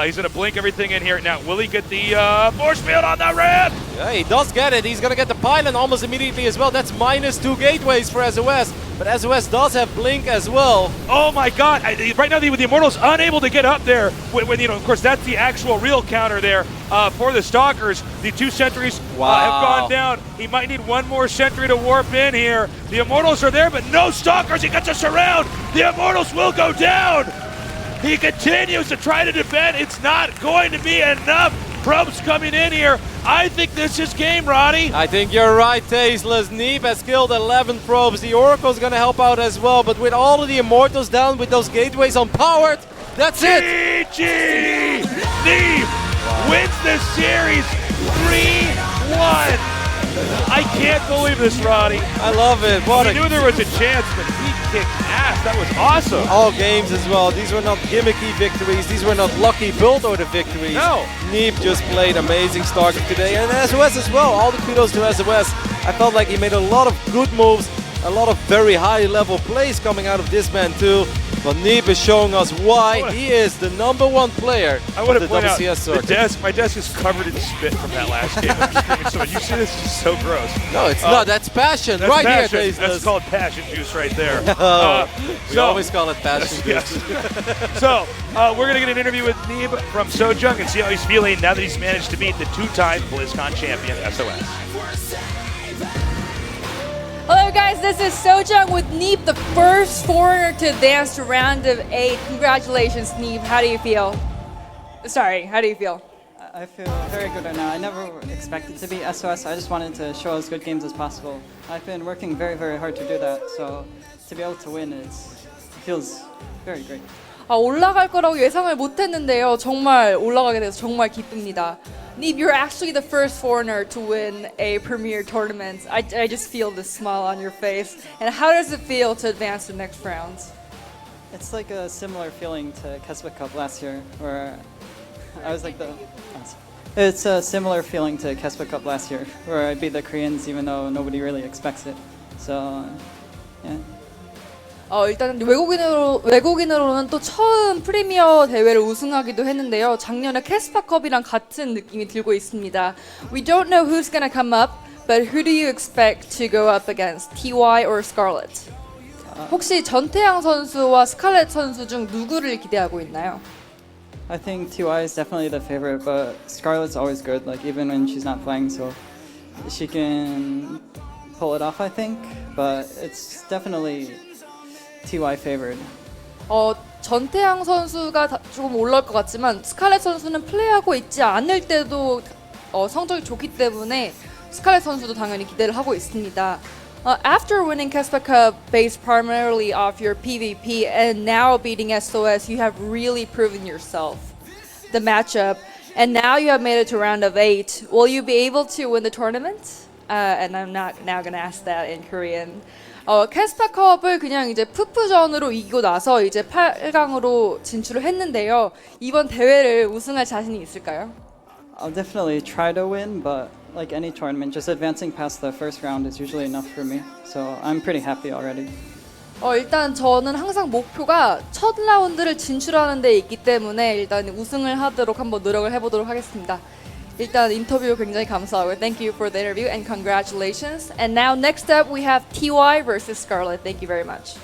He's going to blink everything in here. Now, will he get the force field on the ramp? Yeah, he does get it. He's going to get the pylon almost immediately as well. That's -2 gateways for SOS. But SOS does have blink as well. Oh my God! Right now, the Immortal's unable to get up there. When of course, that's the actual real counter there for the Stalkers. The 2 sentries have gone down. He might need 1 more sentry to warp in here. The Immortals are there, but no Stalkers. He gets a surround. The Immortals will go down. He continues to try to defend. It's not going to be enough. Probes coming in here. I think this is game, Roddy. I think you're right, Tasteless. Neeb has killed 11 probes. The Oracle's going to help out as well. But with all of the Immortals down, with those gateways unpowered, that's it. GG! Neeb wins this series 3-1. I can't believe this, Roddy. I love it. We knew there was a chance, but he kicked ass. That was awesome. All games as well. These were not gimmicky victories. These were not lucky build order victories. No. Neeb just played amazing Stargate today. And SOS as well. All the kudos to SOS. I felt like he made a lot of good moves. A lot of very high level plays coming out of this man too. But Neeb is showing us why he is the #1 player I want of to the point out, WCS circuit. my desk is covered in spit from that last game. I'm screaming, so when you see this, it's just so gross. No, it's not. That's passion. That's right passion. here, That's called passion juice right there. We always call it passion. Yes. So, we're going to get an interview with Neeb from Sojung and see how he's feeling now that he's managed to beat the 2-time BlizzCon champion, SOS. Hello guys, this is Sojung with Neeb, the first foreigner to advance to round of 8. Congratulations, Neeb. How do you feel? Sorry, how do you feel? I feel very good right now. I never expected to be SOS. I just wanted to show as good games as possible. I've been working very, very hard to do that. So to be able to win, it feels very great. 올라갈 거라고 예상을 못했는데요. 정말 올라가게 돼서 정말 기쁩니다. Neeb, you're actually the first foreigner to win a premier tournament. I just feel the smile on your face. And how does it feel to advance to the next rounds? It's like a similar feeling to Keswick Cup last year, where I was like It's a similar feeling to Keswick Cup last year, where I beat the Koreans even though nobody really expects it. So, yeah. 일단 외국인으로는 또 처음 프리미어 대회를 우승하기도 했는데요. 작년에 캐스파컵이랑 같은 느낌이 들고 있습니다. We don't know who's gonna come up, but who do you expect to go up against? TY or Scarlet? 혹시 전태양 선수와 스칼렛 선수 중 누구를 기대하고 있나요? I think TY is definitely the favorite, but Scarlet's always good, like even when she's not playing, so she can pull it off, I think. But it's definitely TY favored. 전태양 선수가 조금 올라올 것 같지만 스칼렛 선수는 플레이하고 있지 않을 때도 성적이 좋기 때문에 스칼렛 선수도 당연히 기대를 하고 있습니다. After winning Kespa Cup based primarily off your PvP and now beating SOS, you have really proven yourself, the matchup, and now you have made it to round of 8. Will you be able to win the tournament? And I'm not now going to ask that in Korean. 캐스파컵을 그냥 이제 푸푸전으로 이기고 나서 이제 8강으로 진출을 했는데요. 이번 대회를 우승할 자신이 있을까요? I'll definitely try to win, but like any tournament, just advancing past the first round is usually enough for me. So I'm pretty happy already. 일단 저는 항상 목표가 첫 라운드를 진출하는 데 있기 때문에 일단 우승을 하도록 한번 노력을 해보도록 하겠습니다. 일단 인터뷰 굉장히 감사하고요. Thank you for the interview and congratulations. And now next up we have TY versus Scarlet. Thank you very much.